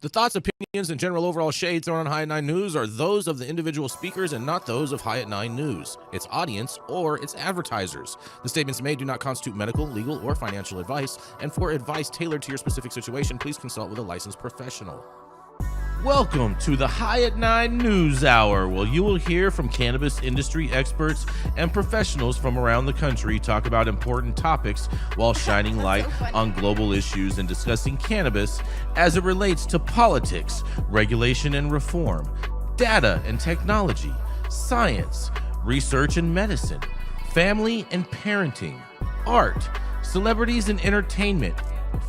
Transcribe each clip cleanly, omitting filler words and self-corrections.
The thoughts, opinions, and general overall shades thrown on High at 9 News are those of the individual speakers and not those of High at 9 News, its audience, or its advertisers. The statements made do not constitute medical, legal, or financial advice, and for advice tailored to your specific situation, please consult with a licensed professional. Welcome to the High at 9 News Hour, where you will hear from cannabis industry experts and professionals from around the country talk about important topics while shining light on global issues and discussing cannabis as it relates to politics, regulation and reform, data and technology, science, research and medicine, family and parenting, art, celebrities and entertainment,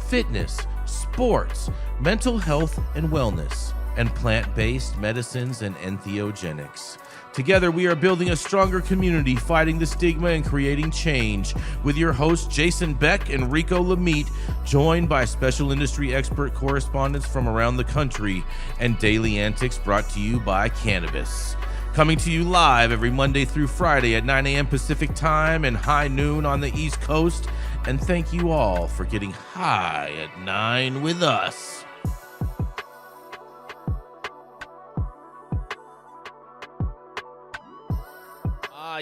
fitness, sports, mental health and wellness, and plant-based medicines and entheogenics. Together, we are building a stronger community, fighting the stigma and creating change. With your hosts, Jason Beck and Rico Lamitte, joined by special industry expert correspondents from around the country, and daily antics brought to you by cannabis. Coming to you live every Monday through Friday at 9 a.m. Pacific time and high noon on the East Coast. And thank you all for getting high at 9 with us.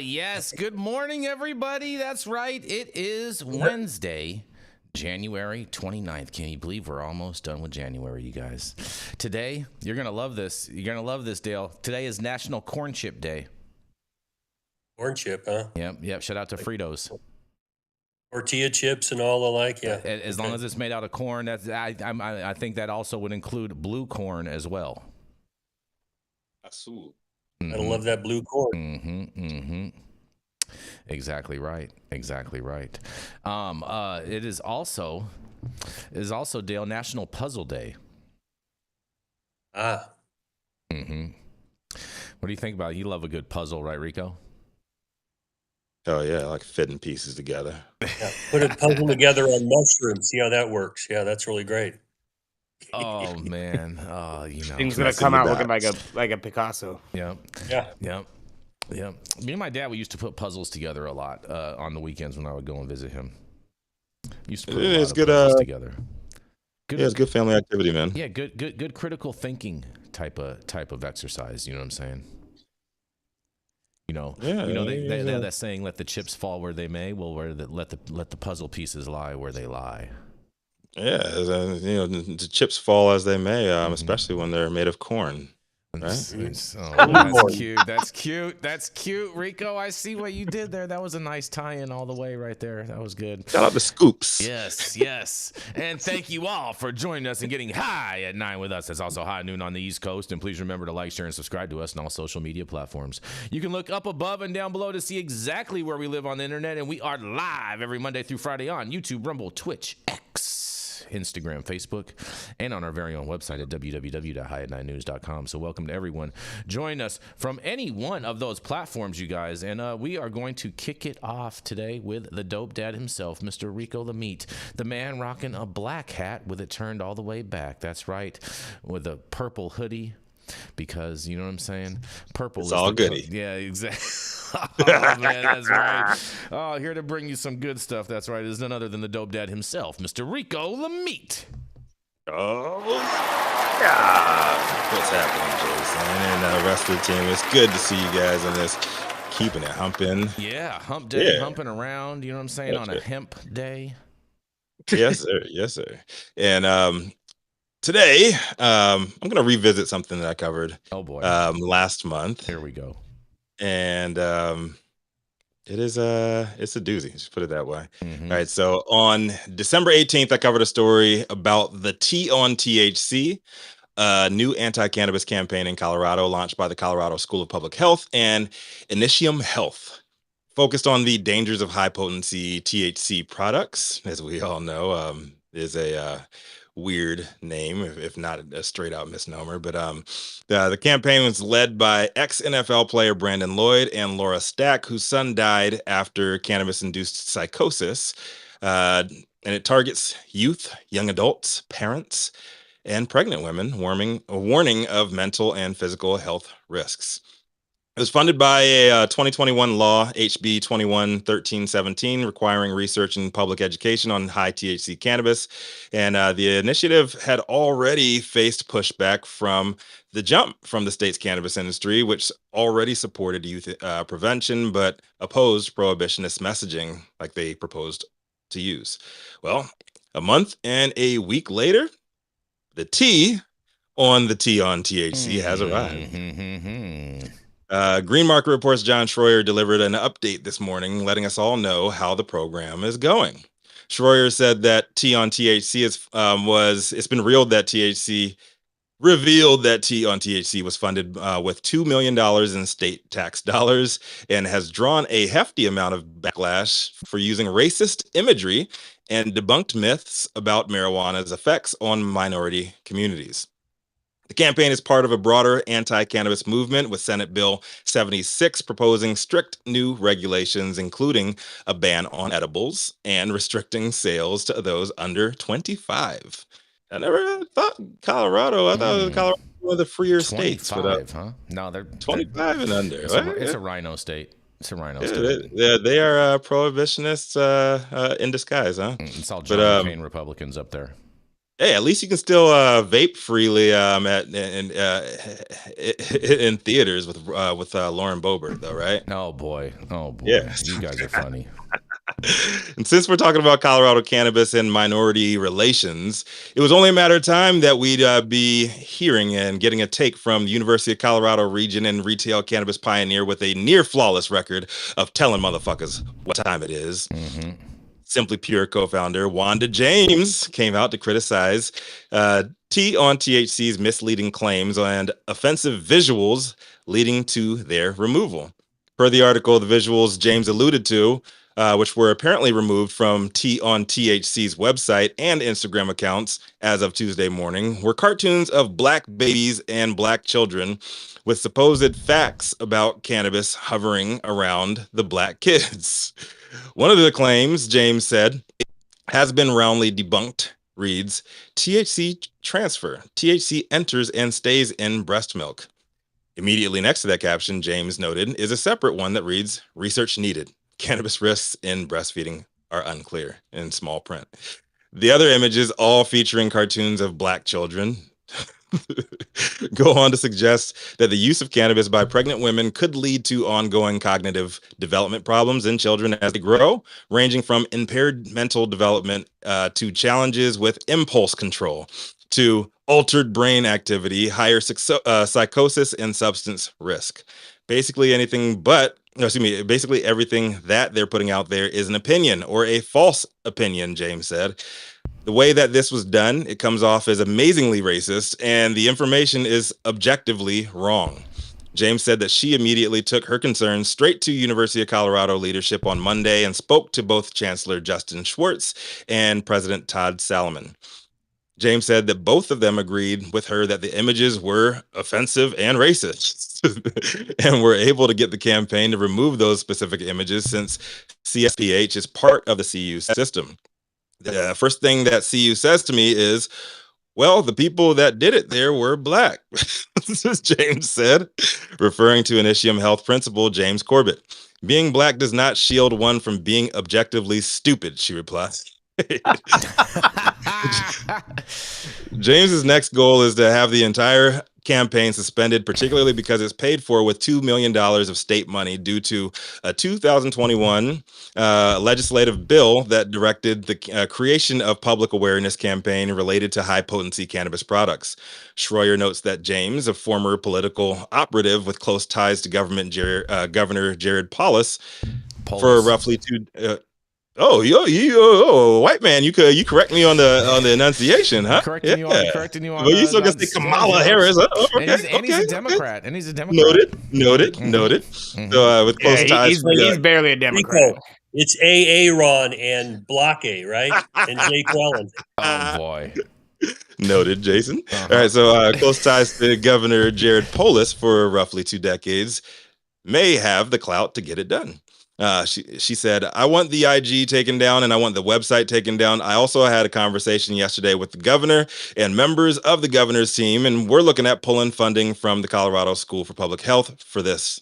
Yes, good morning, everybody. That's right. It is Wednesday, January 29th. Can you believe we're almost done with January, you guys? Today, you're going to love this. You're going to love this, Dale. Today is National Corn Chip Day. Corn chip, huh? Yep. Shout out to Fritos. Tortilla chips and all the like, yeah. As long as it's made out of corn, that's I think that also would include blue corn as well. Absolutely. I love that blue corn. Exactly right. It is also Dale, National Puzzle Day. What do you think about it? You love a good puzzle, right, Rico? Oh yeah, I like fitting pieces together. Yeah, put a puzzle together on mushrooms. See how that works. Yeah, that's really great. Oh man, things gonna come out looking like a Picasso. Yeah. Me and my dad, we used to put puzzles together a lot on the weekends when I would go and visit him. Used to put a lot of puzzles together. It's good family activity, man. Yeah, good critical thinking type of exercise. You know what I'm saying? They have that saying, "Let the chips fall where they may." Well, let the puzzle pieces lie where they lie. Yeah, the chips fall as they may, especially when they're made of corn. Right? That's cute, Rico. I see what you did there. That was a nice tie-in all the way right there. That was good. Shout out the scoops. Yes. And thank you all for joining us and getting high at 9 with us. It's also high noon on the East Coast. And please remember to like, share, and subscribe to us on all social media platforms. You can look up above and down below to see exactly where we live on the internet. And we are live every Monday through Friday on YouTube, Rumble, Twitch, X, Instagram, Facebook, and on our very own website at www.highat9news.com. So welcome to everyone. Join us from any one of those platforms, you guys. And we are going to kick it off today with the dope dad himself, Mr. Rico Lamitte, the man rocking a black hat with it turned all the way back. That's right, with a purple hoodie. Because, you know what I'm saying? Purple is all goody. Yeah, exactly. Oh, man, that's right. Oh, here to bring you some good stuff. That's right. Is none other than the dope dad himself, Mr. Rico Lamitte. Oh, yeah. What's happening, Jason? And the rest of the team. It's good to see you guys on this. Keeping it humping. Yeah, hump day, humping around. You know what I'm saying? On a hemp day. Yes, sir. And, today, I'm going to revisit something that I covered last month. Here we go. And it's a doozy, just put it that way. All right, so on December 18th, I covered a story about the T on THC, new anti-cannabis campaign in Colorado launched by the Colorado School of Public Health and Initium Health, focused on the dangers of high-potency THC products. As we all know, is a weird name, if not a straight out misnomer. But the campaign was led by ex-NFL player Brandon Lloyd and Laura Stack, whose son died after cannabis-induced psychosis. And it targets youth, young adults, parents, and pregnant women, warning of mental and physical health risks. It was funded by a 2021 law, HB 21-1317, requiring research in public education on high THC cannabis. And the initiative had already faced pushback from the jump from the state's cannabis industry, which already supported youth prevention, but opposed prohibitionist messaging like they proposed to use. Well, a month and a week later, the T on THC has arrived. Green Market Report's John Schroyer delivered an update this morning, letting us all know how the program is going. Schroyer said that T on THC it's been revealed that T on THC was funded with $2 million in state tax dollars and has drawn a hefty amount of backlash for using racist imagery and debunked myths about marijuana's effects on minority communities. The campaign is part of a broader anti-cannabis movement, with Senate Bill 76 proposing strict new regulations, including a ban on edibles and restricting sales to those under 25. I never thought Colorado. I thought it was Colorado one of the freer states. 25, huh? No, they're 25 and under. It's a rhino state. It's a rhino state. They are prohibitionists in disguise, huh? It's all John McCain Republicans up there. Hey, at least you can still vape freely in theaters with Lauren Boebert, though, right? Oh boy, yeah. You guys are funny. And since we're talking about Colorado cannabis and minority relations, it was only a matter of time that we'd be hearing and getting a take from the University of Colorado region and retail cannabis pioneer with a near flawless record of telling motherfuckers what time it is. Mm-hmm. Simply Pure co-founder Wanda James came out to criticize T on THC's misleading claims and offensive visuals leading to their removal. Per the article, the visuals James alluded to, which were apparently removed from T on THC's website and Instagram accounts as of Tuesday morning, were cartoons of Black babies and Black children with supposed facts about cannabis hovering around the Black kids. One of the claims, James said, has been roundly debunked, reads, THC transfer. THC enters and stays in breast milk. Immediately next to that caption, James noted, is a separate one that reads, research needed. Cannabis risks in breastfeeding are unclear, in small print. The other images, all featuring cartoons of Black children, go on to suggest that the use of cannabis by pregnant women could lead to ongoing cognitive development problems in children as they grow, ranging from impaired mental development to challenges with impulse control, to altered brain activity, higher psychosis, and substance risk. Basically everything that they're putting out there is an opinion or a false opinion, James said. The way that this was done, it comes off as amazingly racist, and the information is objectively wrong. James said that she immediately took her concerns straight to University of Colorado leadership on Monday and spoke to both Chancellor Justin Schwartz and President Todd Salomon. James said that both of them agreed with her that the images were offensive and racist and were able to get the campaign to remove those specific images since CSPH is part of the CU system. The first thing that CU says to me is, well, the people that did it there were Black, James said, referring to Initium Health principal James Corbett. Being Black does not shield one from being objectively stupid, she replied. James's next goal is to have the entire campaign suspended, particularly because it's paid for with $2 million of state money due to a 2021 legislative bill that directed the creation of public awareness campaign related to high potency cannabis products. Schroyer notes that James, a former political operative with close ties to Governor Jared Polis, for roughly white man, you correct me on the enunciation, huh? Correcting you on. But you still gonna say Kamala Harris? And he's a Democrat. Noted. Mm-hmm. So with close ties, he's barely a Democrat. It's Aaron and Block A, right? And Jake Wellen. Oh boy. Noted, Jason. All right, so close ties to Governor Jared Polis for roughly 2 decades may have the clout to get it done. She said, I want the IG taken down and I want the website taken down. I also had a conversation yesterday with the governor and members of the governor's team, and we're looking at pulling funding from the Colorado School for Public Health for this.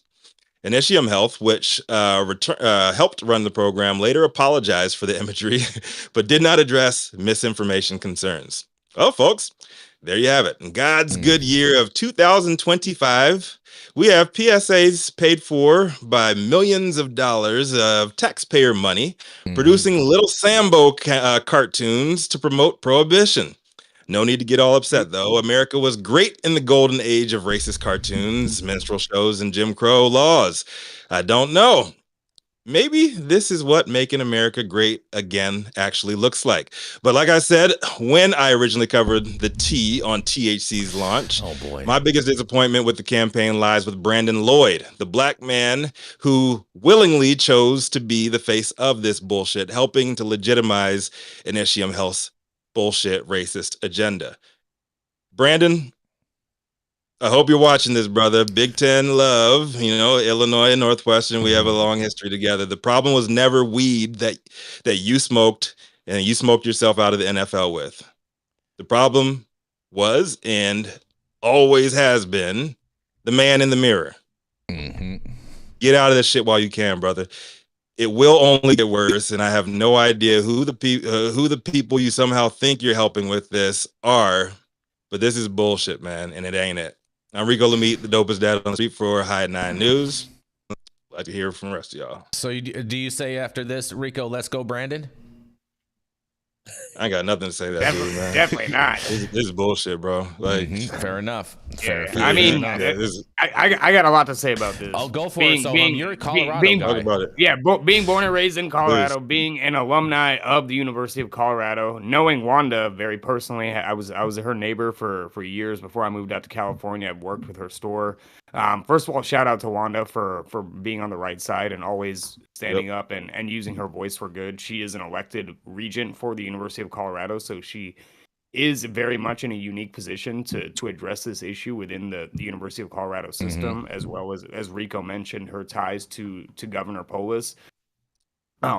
Initium Health, which helped run the program, later apologized for the imagery, but did not address misinformation concerns. Well, folks, there you have it. In God's good year of 2025, we have PSAs paid for by millions of dollars of taxpayer money, producing Little Sambo cartoons to promote prohibition. No need to get all upset, though. America was great in the golden age of racist cartoons, minstrel shows, and Jim Crow laws. I don't know. Maybe this is what making America great again actually looks like. But like I said, when I originally covered the T on THC's launch, my biggest disappointment with the campaign lies with Brandon Lloyd, the black man who willingly chose to be the face of this bullshit, helping to legitimize Initium Health's bullshit racist agenda. Brandon, I hope you're watching this, brother. Big Ten love, Illinois and Northwestern, we have a long history together. The problem was never weed that you smoked and you smoked yourself out of the NFL with. The problem was, and always has been, the man in the mirror. Get out of this shit while you can, brother. It will only get worse, and I have no idea who the people you somehow think you're helping with this are, but this is bullshit, man, and it ain't it. I'm Rico Lamitte, the dopest dad on the street for High 9 News. I'd like to hear from the rest of y'all. So do you say after this, Rico, let's go, Brandon? I ain't got nothing to say to that dude, man. Definitely not. This is bullshit, bro. Like, fair enough. I mean, I got a lot to say about this. I'll go for it. So you're a Colorado guy. Talk about it. Yeah, being born and raised in Colorado, being an alumni of the University of Colorado, knowing Wanda very personally, I was her neighbor for years before I moved out to California. I've worked with her store. First of all, shout out to Wanda for being on the right side and always standing up and using her voice for good. She is an elected regent for the University of Colorado, so she is very much in a unique position to address this issue within the University of Colorado system, as well as Rico mentioned, her ties to Governor Polis.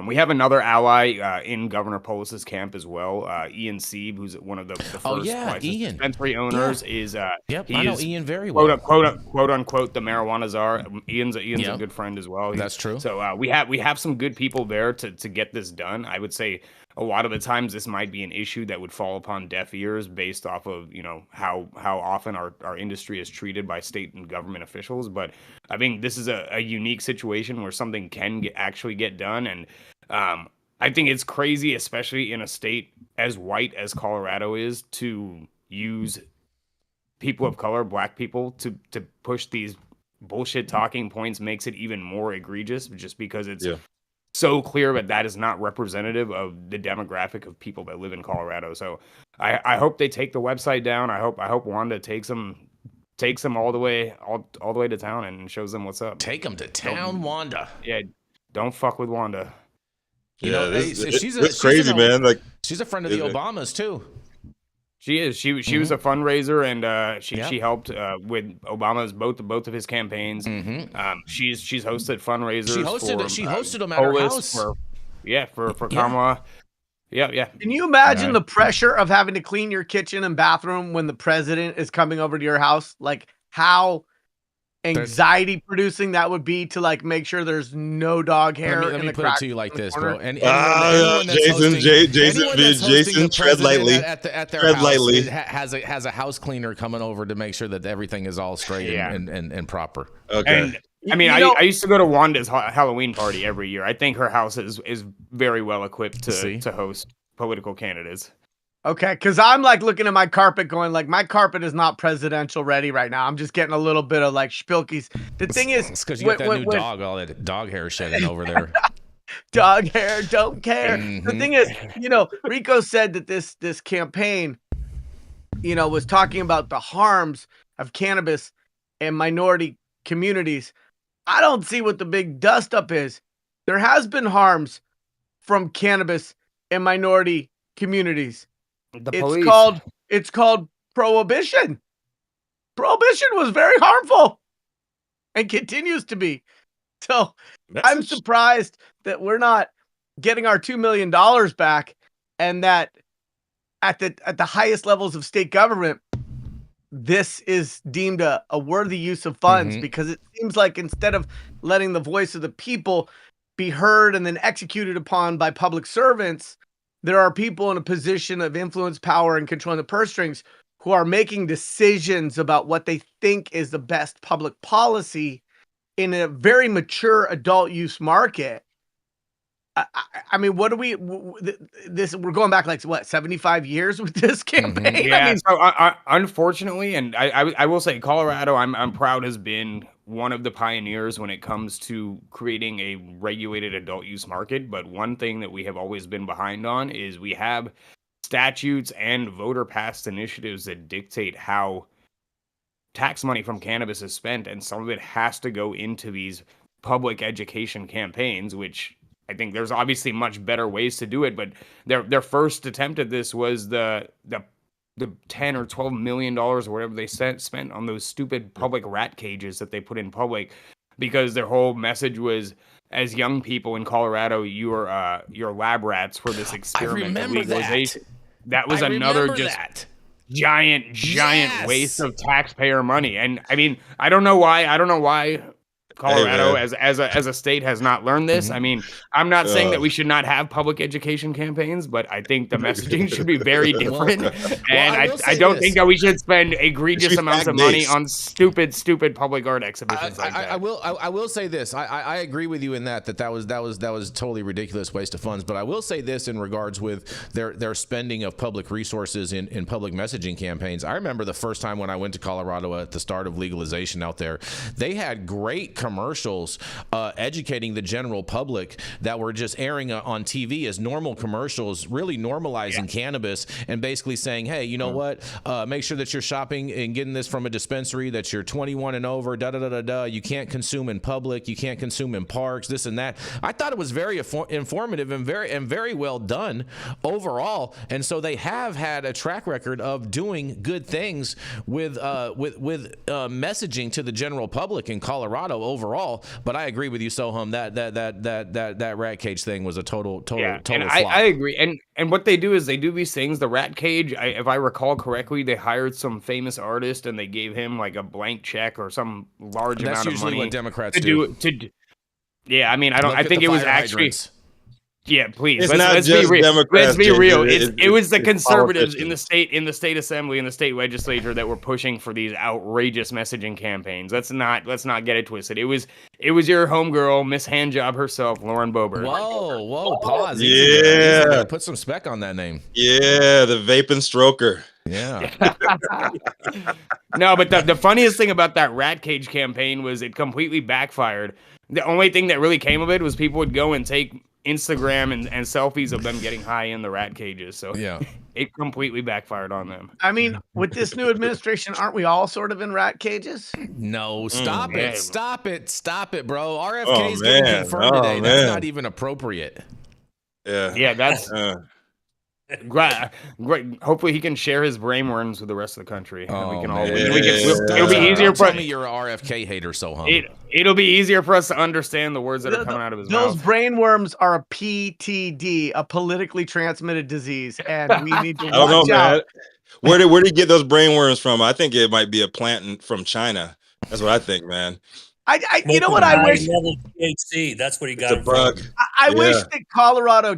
We have another ally in Governor Polis's camp as well, Ian Sieb, who's one of the first dispensary owners. Is I know Ian very well. Quote unquote the marijuana czar. Ian's a good friend as well. That's true. So we have some good people there to get this done. I would say a lot of the times this might be an issue that would fall upon deaf ears based off of how often our industry is treated by state and government officials. But I think this is a unique situation where something can actually get done. And I think it's crazy, especially in a state as white as Colorado is, to use people of color, black people, to push these bullshit talking points makes it even more egregious just because it's so clear that is not representative of the demographic of people that live in Colorado. So I hope they take the website down. I hope Wanda takes them all the way to town and shows them what's up. Take them to town, Wanda. Yeah, don't fuck with Wanda. She's crazy, man. Like, she's a friend of the Obamas too. She is. She was a fundraiser, and she helped with Obama's both of his campaigns. She's hosted fundraisers. She hosted them at her house. For Kamala. Yeah. Can you imagine the pressure of having to clean your kitchen and bathroom when the president is coming over to your house? Like, how anxiety producing that would be to make sure there's no dog hair. Let me put it to you like this, bro. Jason, tread lightly. At their house has a house cleaner coming over to make sure that everything is all straight and proper. Okay. And, I used to go to Wanda's Halloween party every year. I think her house is very well equipped to host political candidates. Okay, because I'm looking at my carpet going my carpet is not presidential ready right now. I'm just getting a little bit of spilkies. The thing is, it's because you got that new dog, all that dog hair shedding over there. Dog hair, don't care. The thing is, Rico said that this campaign, was talking about the harms of cannabis in minority communities. I don't see what the big dust up is. There has been harms from cannabis in minority communities. It's called prohibition. Prohibition was very harmful and continues to be. So I'm surprised that we're not getting our $2 million back, and that at the highest levels of state government, this is deemed a worthy use of funds, because it seems like instead of letting the voice of the people be heard and then executed upon by public servants, there are people in a position of influence, power, and controlling the purse strings who are making decisions about what they think is the best public policy in a very mature adult use market. I mean, what do we? We're going back like what 75 years with this campaign. Yeah. I mean, so unfortunately, and I will say, Colorado, I'm proud, has been one of the pioneers when it comes to creating a regulated adult use market. But one thing that we have always been behind on is we have statutes and voter passed initiatives that dictate how tax money from cannabis is spent, and some of it has to go into these public education campaigns, which I think there's obviously much better ways to do it, but their first attempt at this was the $10 or $12 million or whatever they spent on those stupid public rat cages that they put in public, because their whole message was, as young people in Colorado, you're lab rats for this experiment of legalization. That was another just giant waste of taxpayer money. And I mean, I don't know why Colorado as a state has not learned this. I mean, I'm not saying that we should not have public education campaigns, but I think the messaging should be very different. And I don't think that we should spend egregious amounts of money on stupid public art exhibitions like that. I will say this. I agree with you in that was totally ridiculous waste of funds. But I will say this in regards with their spending of public resources in public messaging campaigns. I remember the first time when I went to Colorado at the start of legalization out there, they had great commercials educating the general public that were just airing on TV as normal commercials, really normalizing cannabis and basically saying, hey, you know what? Make sure that you're shopping and getting this from a dispensary, that you're 21 and over, You can't consume in public. You can't consume in parks, this and that. I thought it was very informative and very well done overall. And so they have had a track record of doing good things with messaging to the general public in Colorado overall. But I agree with you, Sohum, that rat cage thing was a total and flop. I agree. And what they do is they do these things. The rat cage, if I recall correctly, they hired some famous artist and they gave him like a blank check or some large amount of money. That's usually what Democrats do. Yeah, I mean, I think it was actually. Hydrants. Yeah, please. It's not Let's just be real. Democrats, Let's be real. Ginger. It was the it's conservatives politicians. in the state assembly, in the state legislature that were pushing for these outrageous messaging campaigns. Let's not get it twisted. It was your homegirl, Miss Handjob herself, Lauren Boebert. Whoa, pause. Yeah. Put some spec on that name. Yeah, the vaping stroker. Yeah. No, but the funniest thing about that rat cage campaign was it completely backfired. The only thing that really came of it was people would go and take Instagram and selfies of them getting high in the rat cages. So Yeah. it completely backfired on them. I mean, with this new administration, aren't we all sort of in rat cages? No, stop man. it. Stop it, bro. RFK's Oh, getting man. confirmed Oh, today. man. That's not even appropriate. Yeah. That's great. Hopefully he can share his brainworms with the rest of the country. And we can all. man. It'll be easier for Tell me you're a RFK hater, Sohum. It'll be easier for us to understand the words that are coming out of his Those mouth. brainworms are a PTD, a politically transmitted disease, and we need to I don't know, watch out. man. Where did he get those brainworms from? I think it might be a plant from China. That's what I think, man. You know what I wish? Level THC. That's what he got. It's a bug. I wish Yeah. that Colorado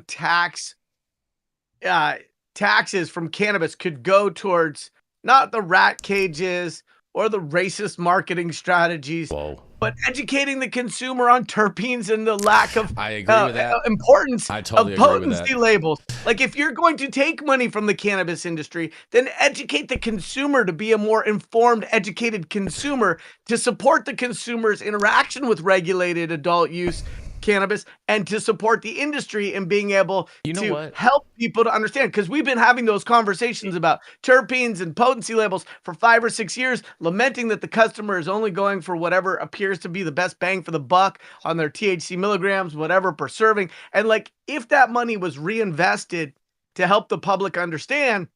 taxes from cannabis could go towards not the rat cages or the racist marketing strategies, but educating the consumer on terpenes and the lack of I agree with that. importance I totally of agree with potency that. labels. Like, if you're going to take money from the cannabis industry, then educate the consumer to be a more informed, educated consumer, to support the consumer's interaction with regulated adult use cannabis, and to support the industry in being able to help people to understand. Because we've been having those conversations about terpenes and potency labels for 5 or 6 years, lamenting that the customer is only going for whatever appears to be the best bang for the buck on their THC milligrams, whatever per serving. And like, if that money was reinvested to help the public understand,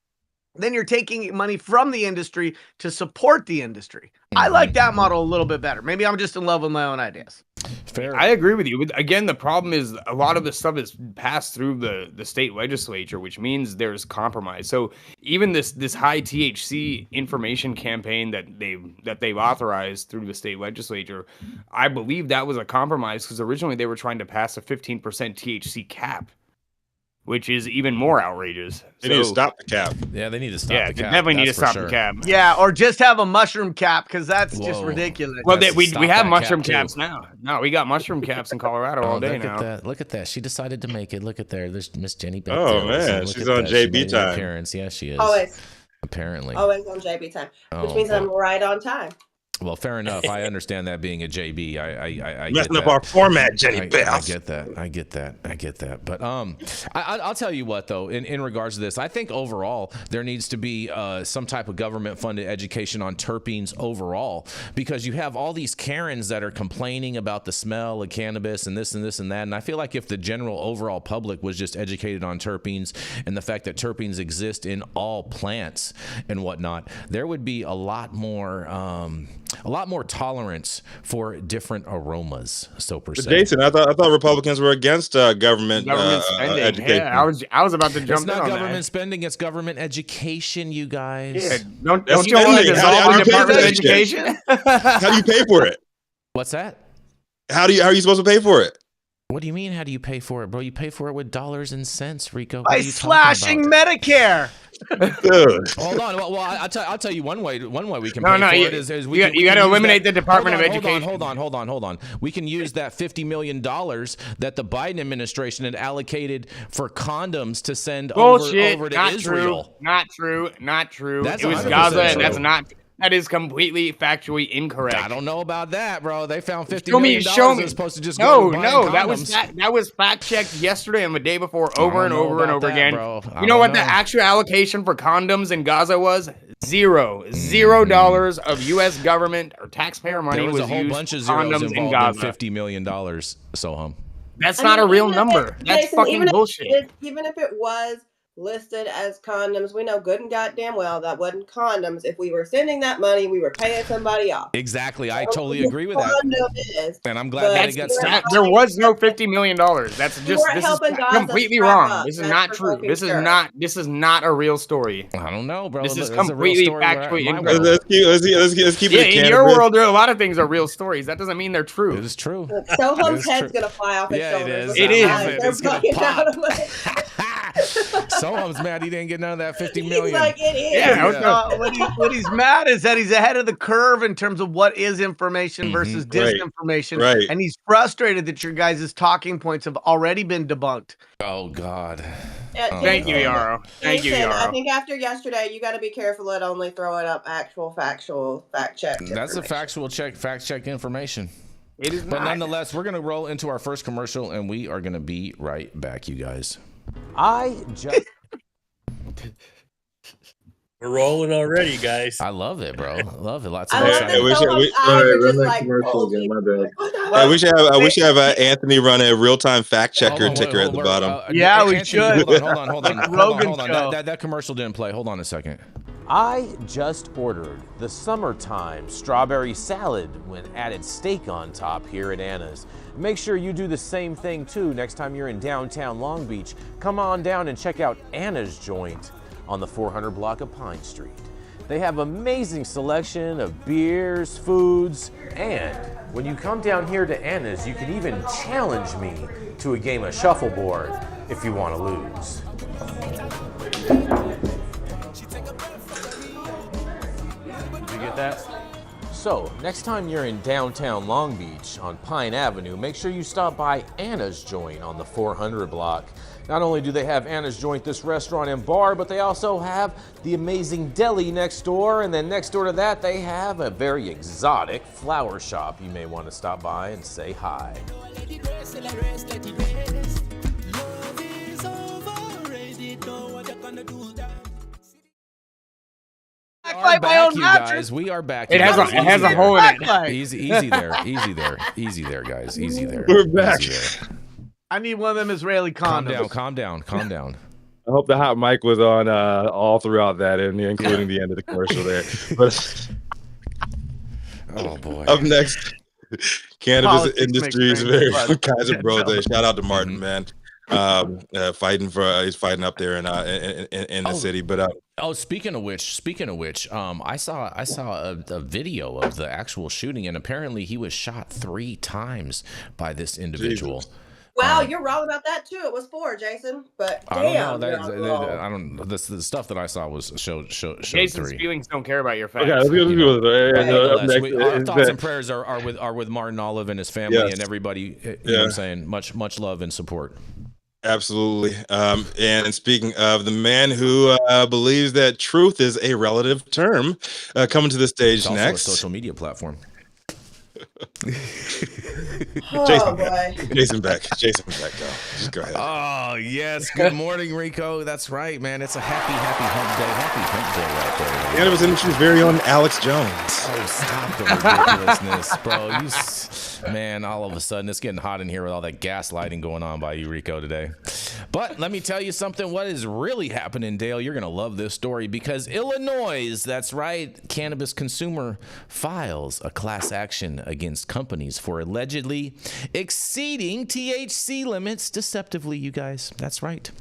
then you're taking money from the industry to support the industry. I like that model a little bit better. Maybe I'm just in love with my own ideas. Fair. I agree with you. Again, the problem is a lot of the stuff is passed through the state legislature, which means there's compromise. So even this high THC information campaign that they've authorized through the state legislature, I believe that was a compromise because originally they were trying to pass a 15% THC cap, which is even more outrageous. They need to stop the cap. Yeah, they need to stop Yeah, the they cap. definitely need to that's for stop sure. the cap. Yeah, or just have a mushroom cap because that's just Whoa. ridiculous. Well, Let's we stop have that mushroom cap, too. caps now. No, we got mushroom caps in Colorado all day look now. At that. Look at that. She decided to make it. Look at there. There's Miss Jenny Beck Oh, Dills. man. Look She's at on that. JB She made an time. appearance. Yeah, she is. Always, Apparently. always on JB time, which Oh, means boy. I'm right on time. Well, fair enough. I understand that being a JB. I get Messing up that. our format, Jenny I Beth. get that. I get that. But I'll tell you what though. In regards to this, I think overall there needs to be some type of government-funded education on terpenes overall, because you have all these Karens that are complaining about the smell of cannabis and this and this and that. And I feel like if the general overall public was just educated on terpenes and the fact that terpenes exist in all plants and whatnot, there would be a lot more tolerance for different aromas. So per se. Jason, I thought Republicans were against government Spending. education. Yeah, I was about to jump It's in not on government that. spending, it's government education, you guys. Yeah, don't That's you want to spending. How dissolve do the you pay Department of for that shit? Education? How do you pay for it? What's that? How are you supposed to pay for it? What do you mean, how do you pay for it, bro? You pay for it with dollars and cents, Rico. What By are you talking slashing about? Medicare. Dude. Hold on. Well, I'll tell you one way we can No, pay no, for you- it is you got to use eliminate that- the Department of Hold on, Education. Hold on. We can use that $50 million that the Biden administration had allocated for condoms to send Bullshit. over to Not Israel. true. Not true. Not true. That's It was 100% Gaza, and true. that's not. That is completely factually incorrect. I don't know about that, bro. They found $50 Show me- million show me. as opposed to just No, go to buying no, condoms. that was fact checked yesterday and the day before, over don't and know over and about over that, again. bro. I You know don't what the know. actual allocation for condoms in Gaza was? $0 of U.S. government or taxpayer money There was a was whole used bunch of for zeros condoms in involved in Gaza. $50 million, Sohum. That's I not mean, a real even if number. it- That's Jason, fucking even if bullshit. Even if it was listed as condoms, we know good and goddamn well that wasn't condoms. If we were sending that money, we were paying somebody off. Exactly. I totally agree with that. Condom is. And I'm glad But that it got you're stopped. There was no $50 million. That's You just weren't this helping is Gaza completely strap wrong. up. This is That's not for true. fucking This is sure. not a real story. I don't know, bro. This is It's a real completely story where factually my incorrect. world- Let's keep Yeah, it in your world, there are a lot of things are real stories. That doesn't mean they're true. It is true. Sohum's It's head's true. gonna fly off his Yeah, it shoulders. is. with It that is. line. They're It's gonna fucking pop. out of it. Sohum's mad he didn't get none of that $50 He's million. like, it is. Yeah, Yeah. What he's mad is that he's ahead of the curve in terms of what is information versus Right. disinformation. Right. And he's frustrated that your guys' talking points have already been debunked. Oh, God. Thank you, Yarrow. Thank you, Jason, I Yarrow. think after yesterday, you got to be careful at only throwing up actual factual fact check. That's a fact check information. It is But not. nonetheless, we're going to roll into our first commercial, and we are going to be right back, you guys. I just We're rolling already, guys. I love it, bro. I love it. Lots I of love Yeah, that we should- Sohum's we- eyes are run just that like, commercial oh, again, my bad. We should have Anthony run a real-time fact checker Hold on, ticker wait, at the wait, bottom. Yeah, we Anthony, should. Hold on. Like the Rogan show. That commercial didn't play. Hold on a second. I just ordered the summertime strawberry salad when added steak on top here at Anna's. Make sure you do the same thing too next time you're in downtown Long Beach. Come on down and check out Anna's joint on the 400 block of Pine Street. They have amazing selection of beers, foods, and when you come down here to Anna's, you can even challenge me to a game of shuffleboard if you want to lose. Did you get that? So, next time you're in downtown Long Beach on Pine Avenue, make sure you stop by Anna's Joint on the 400 block. Not only do they have Anna's Joint, this restaurant and bar, but they also have the amazing deli next door, and then next door to that, they have a very exotic flower shop. You may want to stop by and say hi. Act We are like my back, own you mattress. guys. We are back. It you has guys. a- it has a Easy hole there. in it. Like, Easy there, guys. Easy there. We're back. Easy there. I need one of them Israeli Calm condoms. down. I hope the hot mic was on all throughout that, and including the end of the commercial there. But Oh boy. Up next, Cannabis Politics industry makes is brains very fuzzy. Kaiser bro. No. Shout out to Martin, man. He's fighting up there in the city. But Oh, speaking of which, I saw a video of the actual shooting, and apparently he was shot 3 times by this individual. Jesus. Wow, you're wrong about that too. It was 4, Jason. But I don't damn, know. you're wrong. I don't know. The stuff that I saw was showed Jason's 3. feelings don't care about your facts. Okay, let's go. Nonetheless, our thoughts Next, and prayers are with Martin Olive and his family Yes. and everybody. You know what I'm saying? Much love and support. Absolutely. And speaking of the man who believes that truth is a relative term, coming to the stage It's also next. a social media platform. Oh boy. Jason Beck. Go. Just go ahead. Oh yes. Good morning, Rico. That's right, man. It's a happy hump day. Happy hump day right there. Cannabis industry's very own Alex Jones. Oh, stop the ridiculousness, bro. Man, all of a sudden it's getting hot in here with all that gaslighting going on by you, Rico, today. But let me tell you something. What is really happening, Dale? You're gonna love this story because Illinois, that's right, cannabis consumer files a class action against companies for allegedly exceeding THC limits deceptively, you guys. That's right.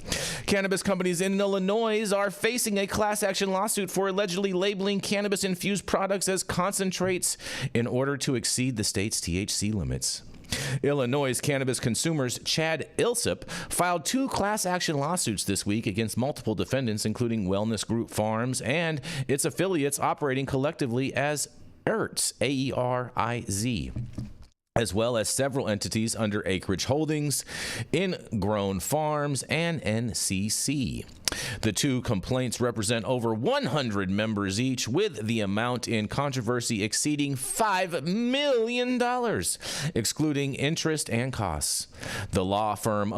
Cannabis companies in Illinois are facing a class action lawsuit for allegedly labeling cannabis-infused products as concentrates in order to exceed the state's THC limits. Illinois' cannabis consumers Chad Ilsip filed 2 class action lawsuits this week against multiple defendants, including Wellness Group Farms and its affiliates operating collectively as ERTZ, A-E-R-I-Z, as well as several entities under Acreage Holdings, Ingrown Farms, and NCC. The 2 complaints represent over 100 members each, with the amount in controversy exceeding $5 million, excluding interest and costs. The law firm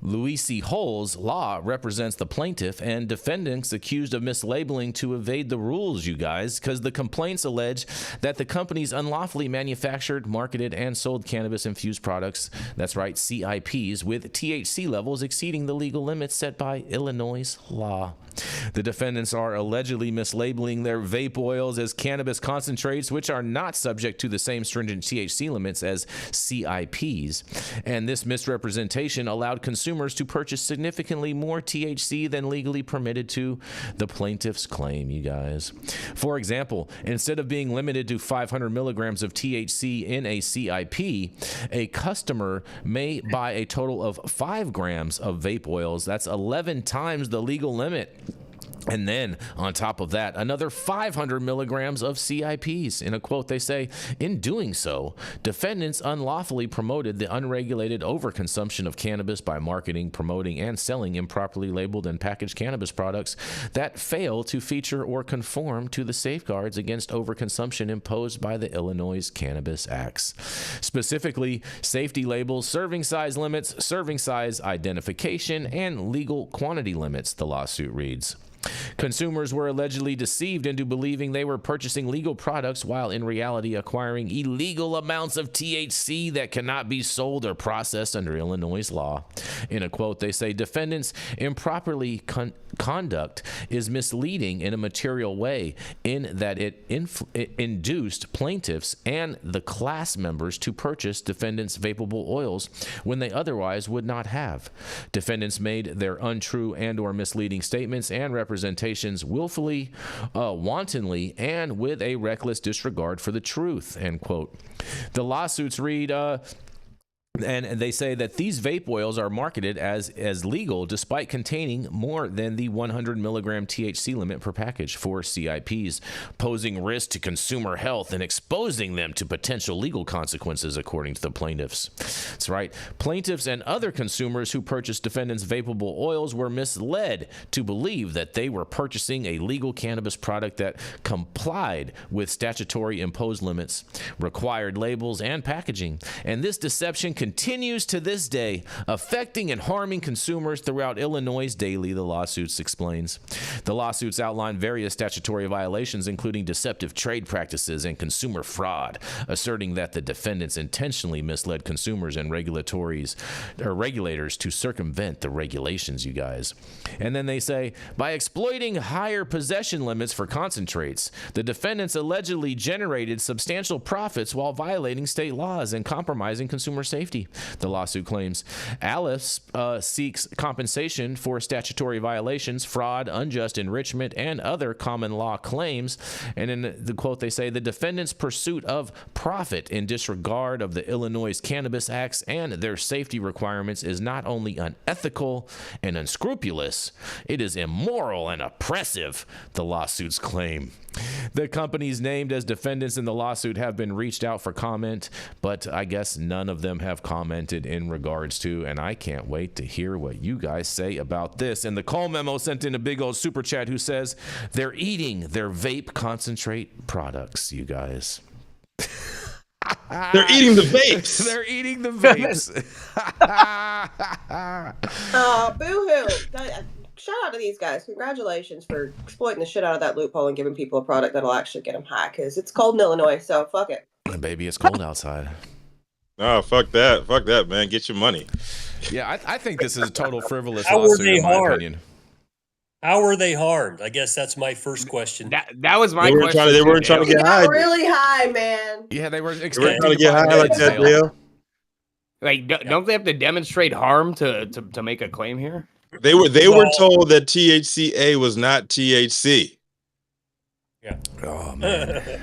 Louisi Holes Law represents the plaintiff and defendants accused of mislabeling to evade the rules, you guys, because the complaints allege that the companies unlawfully manufactured, marketed, and sold cannabis-infused products, that's right, CIPs, with THC levels exceeding the legal limits set by Illinois law. The defendants are allegedly mislabeling their vape oils as cannabis concentrates, which are not subject to the same stringent THC limits as CIPs. And this misrepresentation allowed consumers to purchase significantly more THC than legally permitted to, the plaintiffs claim, you guys. For example, instead of being limited to 500 milligrams of THC in a CIP, a customer may buy a total of 5 grams of vape oils. That's 11 times the legal limit. And then, on top of that, another 500 milligrams of CIPs. In a quote, they say, in doing so, defendants unlawfully promoted the unregulated overconsumption of cannabis by marketing, promoting, and selling improperly labeled and packaged cannabis products that fail to feature or conform to the safeguards against overconsumption imposed by the Illinois Cannabis Acts. Specifically, safety labels, serving size limits, serving size identification, and legal quantity limits, the lawsuit reads. Consumers were allegedly deceived into believing they were purchasing legal products while in reality acquiring illegal amounts of THC that cannot be sold or processed under Illinois law. In a quote, they say defendants improperly conduct is misleading in a material way in that it induced plaintiffs and the class members to purchase defendants' vapable oils when they otherwise would not have. Defendants made their untrue and or misleading statements and representations willfully, wantonly, and with a reckless disregard for the truth, end quote. The lawsuits read, and they say that these vape oils are marketed as legal despite containing more than the 100 milligram THC limit per package for CIPs, posing risk to consumer health and exposing them to potential legal consequences, according to the plaintiffs. That's right. Plaintiffs and other consumers who purchased defendants' vapable oils were misled to believe that they were purchasing a legal cannabis product that complied with statutory imposed limits, required labels, and packaging. And this deception continues to this day, affecting and harming consumers throughout Illinois daily, the lawsuits explains. The lawsuits outline various statutory violations, including deceptive trade practices and consumer fraud, asserting that the defendants intentionally misled consumers and regulators to circumvent the regulations, you guys. And then they say, by exploiting higher possession limits for concentrates, the defendants allegedly generated substantial profits while violating state laws and compromising consumer safety, the lawsuit claims. Alice seeks compensation for statutory violations, fraud, unjust enrichment, and other common law claims. And in the quote, they say, the defendants' pursuit of profit in disregard of the Illinois Cannabis Acts and their safety requirements is not only unethical and unscrupulous, it is immoral and oppressive, the lawsuits claim. The companies named as defendants in the lawsuit have been reached out for comment, but I guess none of them have commented in regards to, and I can't wait to hear what you guys say about this. And the Cole Memo sent in a big old super chat who says they're eating their vape concentrate products, you guys. They're eating the vapes. They're eating the vapes. Oh, boo-hoo. Shout out to these guys. Congratulations for exploiting the shit out of that loophole and giving people a product that'll actually get them high, because it's cold in Illinois, so fuck it. And baby, it's cold outside. Oh, fuck that. Fuck that, man. Get your money. Yeah, I think this is a total frivolous How were lawsuit, they in my hard? opinion. How are they hard? I guess that's my first question. That was my question. They weren't trying to They get got high. really high, man. Yeah, they were They weren't expecting trying to get high like that, Dale. Like, don't they have to demonstrate harm to make a claim here? They were told that THCA was not THC. Yeah. Oh man.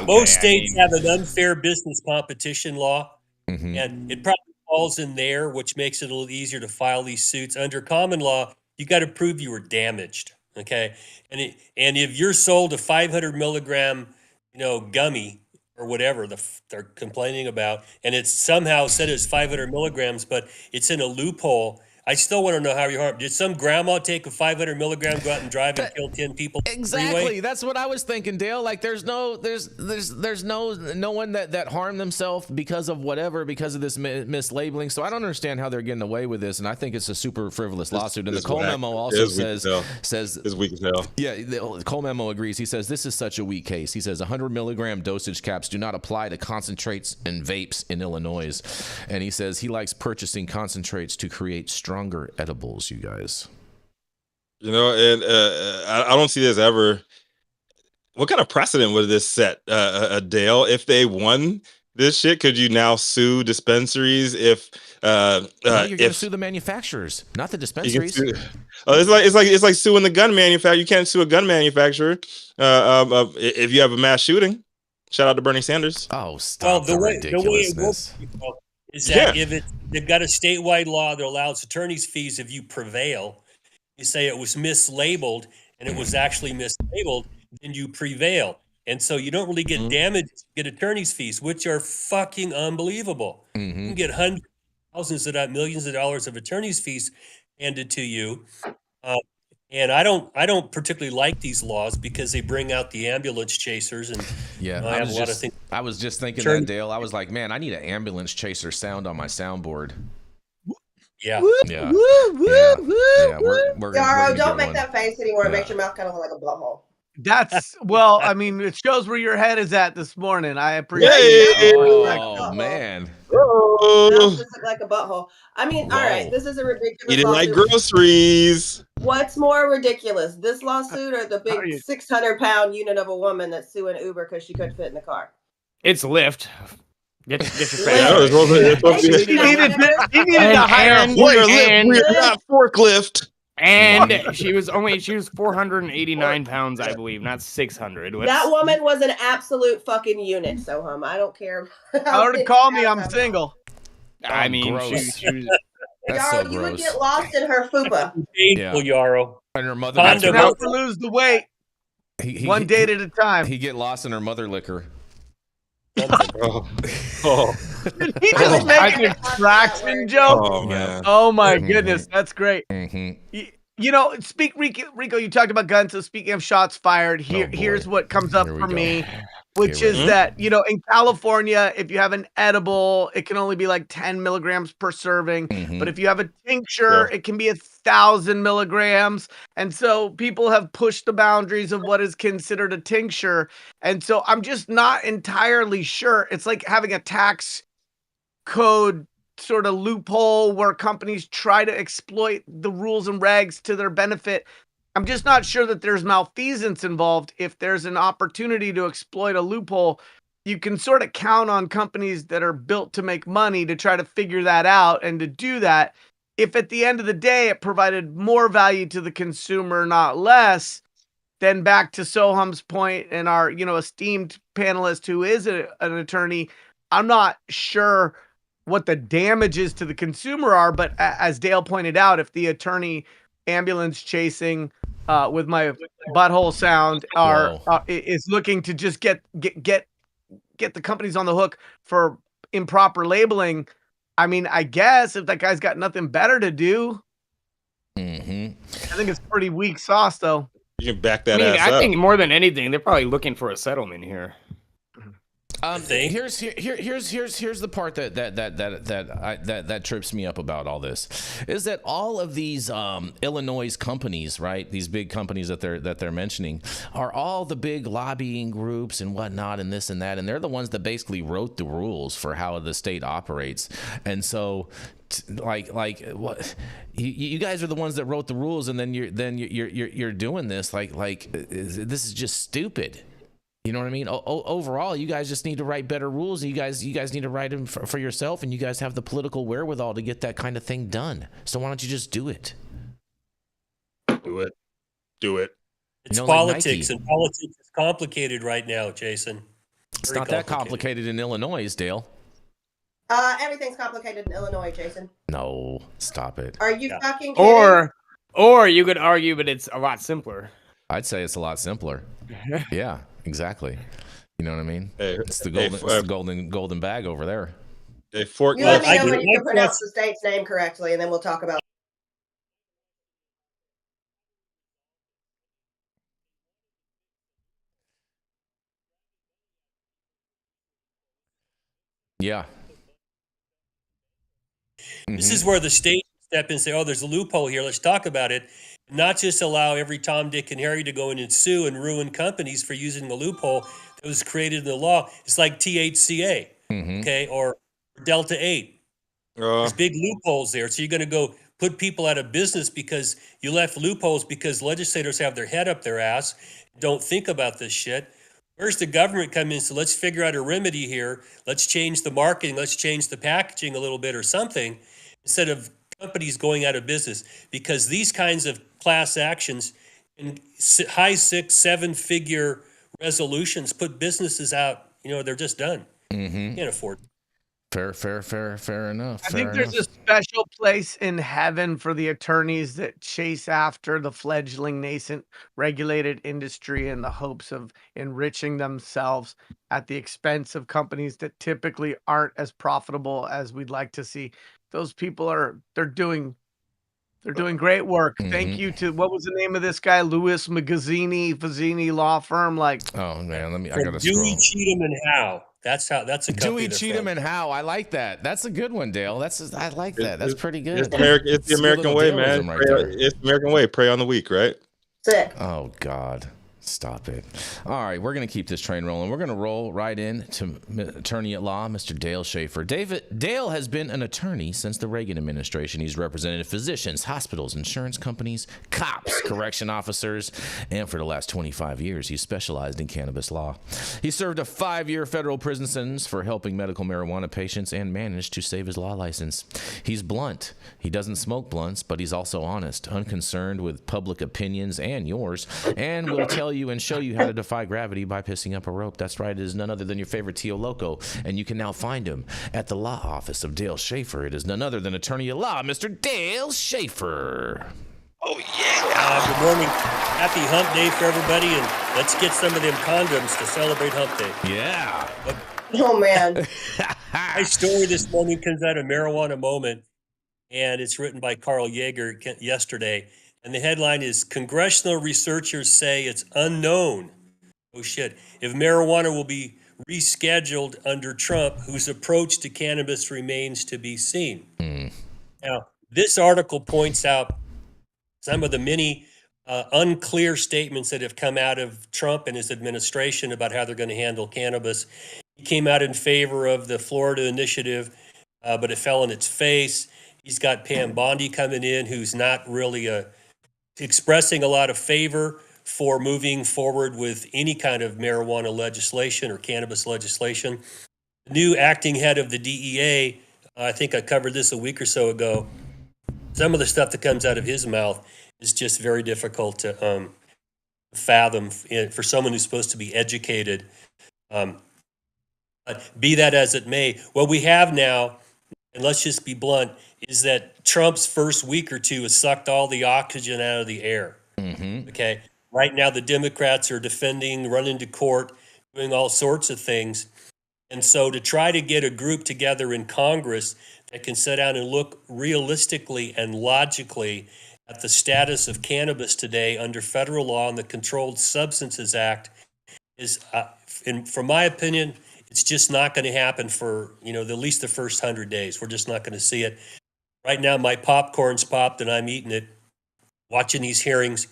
Most states have an unfair business competition law, Mm-hmm. and it probably falls in there, which makes it a little easier to file these suits. Under common law, you got to prove you were damaged. Okay, and if you're sold a 500 milligram, gummy or whatever they're complaining about, and it's somehow said it's 500 milligrams, but it's in a loophole. I still want to know how you're harmed. Did some grandma take a 500 milligram, go out and drive and kill 10 people? Exactly. Freeway? That's what I was thinking, Dale. Like, there's no one that harmed themselves because of this mislabeling. So I don't understand how they're getting away with this, and I think it's a super frivolous lawsuit. And the Cole Memo also says it's weak as hell. Yeah, the Cole Memo agrees. He says this is such a weak case. He says 100 milligram dosage caps do not apply to concentrates and vapes in Illinois, and he says he likes purchasing concentrates to create stronger edibles, you guys. And I don't see this ever. What kind of precedent would this set, Dale? If they won this shit, could you now sue dispensaries? If you're going to sue the manufacturers, not the dispensaries. It's like suing the gun manufacturer. You can't sue a gun manufacturer if you have a mass shooting. Shout out to Bernie Sanders. Oh, stop the ridiculousness. Is that if they've got a statewide law that allows attorney's fees if you prevail, you say it was mislabeled and it was actually mislabeled, then you prevail. And so you don't really get damage, you get attorney's fees, which are fucking unbelievable. You can get hundreds, thousands, millions of dollars of attorney's fees handed to you. And I don't particularly like these laws because they bring out the ambulance chasers, and I have a lot of things. I was just thinking that, Dale. I was like, man, I need an ambulance chaser sound on my soundboard. Yeah. Yeah. Yarrow, don't make that face anymore. It makes your mouth kind of look like a butthole. That's it shows where your head is at this morning. I appreciate it. Like man. Just look like a butthole. I mean, all right, this is a ridiculous Eating lawsuit. like groceries. What's more ridiculous, this lawsuit or the big 600-pound unit of a woman that's suing Uber because she couldn't fit in the car? It's Lyft. Get your face. He needed to hire We're not forklift. And she was 489 pounds, I believe, not 600. That woman was an absolute fucking unit, Sohum. I don't care. Already call me, I'm single. I mean, gross. she was Yarrow, you would get lost in her fupa. Painful, Yarrow. And her mother. Now to lose the weight. One date at a time. He get lost in her mother liquor. He just make an extraction joke. Oh man! Oh my goodness, that's great. Mm-hmm. Rico, you talked about guns. So speaking of shots fired, here's what comes up for me. which is that, you know, in California, if you have an edible, it can only be like 10 milligrams per serving. But if you have a tincture, it can be 1,000 milligrams. And so people have pushed the boundaries of what is considered a tincture. And so I'm just not entirely sure. It's like having a tax code sort of loophole where companies try to exploit the rules and regs to their benefit. I'm just not sure that there's malfeasance involved. If there's an opportunity to exploit a loophole, you can sort of count on companies that are built to make money to try to figure that out and to do that. If at the end of the day it provided more value to the consumer, not less, then back to Sohum's point and our, you know, esteemed panelist who is an attorney, I'm not sure what the damages to the consumer are, but as Dale pointed out, if the attorney ambulance chasing with my butthole sound is looking to just get the companies on the hook for improper labeling, I mean, I guess if that guy's got nothing better to do, I think it's pretty weak sauce, though. You can back that I think more than anything, they're probably looking for a settlement here. Here's the part that trips me up about all this is that all of these Illinois companies, right? These big companies that they're mentioning are all the big lobbying groups and whatnot and this and that, and they're the ones that basically wrote the rules for how the state operates. And so like what you guys are the ones that wrote the rules, and then you're doing this like this is just stupid. You know what I mean? Overall, you guys just need to write better rules. You guys need to write them for yourself, and you guys have the political wherewithal to get that kind of thing done. So why don't you just do it? Do it. It's politics, and politics is complicated right now, Jason. It's not that complicated in Illinois, Dale. Everything's complicated in Illinois, Jason. No, stop it. Are you fucking kidding? Or you could argue, but it's a lot simpler. I'd say it's a lot simpler. Yeah, exactly. You know what I mean? It's the golden bag over there. You let me know when you can pronounce the state's name correctly, and then we'll talk about. Yeah. This is where the state step in and say, oh, there's a loophole here. Let's talk about it. Not just allow every Tom, Dick, and Harry to go in and sue and ruin companies for using the loophole that was created in the law. It's like THCA, okay, or Delta 8. There's big loopholes there. So you're going to go put people out of business because you left loopholes because legislators have their head up their ass, don't think about this shit. Where's the government come in? So let's figure out a remedy here. Let's change the marketing. Let's change the packaging a little bit or something instead of companies going out of business, because these kinds of class actions and high 6-7 figure resolutions put businesses out. You know, they're just done. Can't afford. Fair enough. I think there's a special place in heaven for the attorneys that chase after the fledgling nascent regulated industry in the hopes of enriching themselves at the expense of companies that typically aren't as profitable as we'd like to see. Those people they're doing great work. Thank you to, what was the name of this guy? Louis Fazzini law firm. Like, oh man, I gotta Dewey, scroll. Cheatham and Howe. That's a company. Dewey, Cheatham and Howe. I like that. That's a good one, Dale. I like that. That's pretty good. It's the American way, man. Right it's the American way. Prey on the weak, right? Sick. Oh God. Stop it. All right, we're going to keep this train rolling. We're going to roll right in to attorney at law, Mr. Dale Schaefer. Dale has been an attorney since the Reagan administration. He's represented physicians, hospitals, insurance companies, cops, correction officers, and for the last 25 years, he's specialized in cannabis law. He served a 5-year federal prison sentence for helping medical marijuana patients and managed to save his law license. He's blunt. He doesn't smoke blunts, but he's also honest, unconcerned with public opinions and yours, and will tell you and show you how to defy gravity by pissing up a rope. That's right. It is none other than your favorite Tio Loco, and you can now find him at the law office of Dale Schaefer. It is none other than attorney at law, Mr. Dale Schaefer. Oh yeah. Good morning. Happy Hump Day for everybody, and let's get some of them condoms to celebrate Hump Day. Yeah. Oh man. My story this morning comes out of Marijuana Moment, and it's written by Carl Yeager yesterday. And the headline is, Congressional researchers say it's unknown oh shit, if marijuana will be rescheduled under Trump, whose approach to cannabis remains to be seen. Now, this article points out some of the many unclear statements that have come out of Trump and his administration about how they're going to handle cannabis. He came out in favor of the Florida initiative, but it fell in its face. He's got Pam Bondi coming in, who's not really expressing a lot of favor for moving forward with any kind of marijuana legislation or cannabis legislation. The new acting head of the DEA, I think I covered this a week or so ago. Some of the stuff that comes out of his mouth is just very difficult to fathom for someone who's supposed to be educated. But be that as it may, what we have now, and let's just be blunt, is that Trump's first week or two has sucked all the oxygen out of the air. Okay. Right now, the Democrats are defending, running to court, doing all sorts of things. And so to try to get a group together in Congress that can sit down and look realistically and logically at the status of cannabis today under federal law and the Controlled Substances Act is, from my opinion, it's just not going to happen for, at least the first 100 days. We're just not going to see it. Right now, my popcorn's popped and I'm eating it, watching these hearings,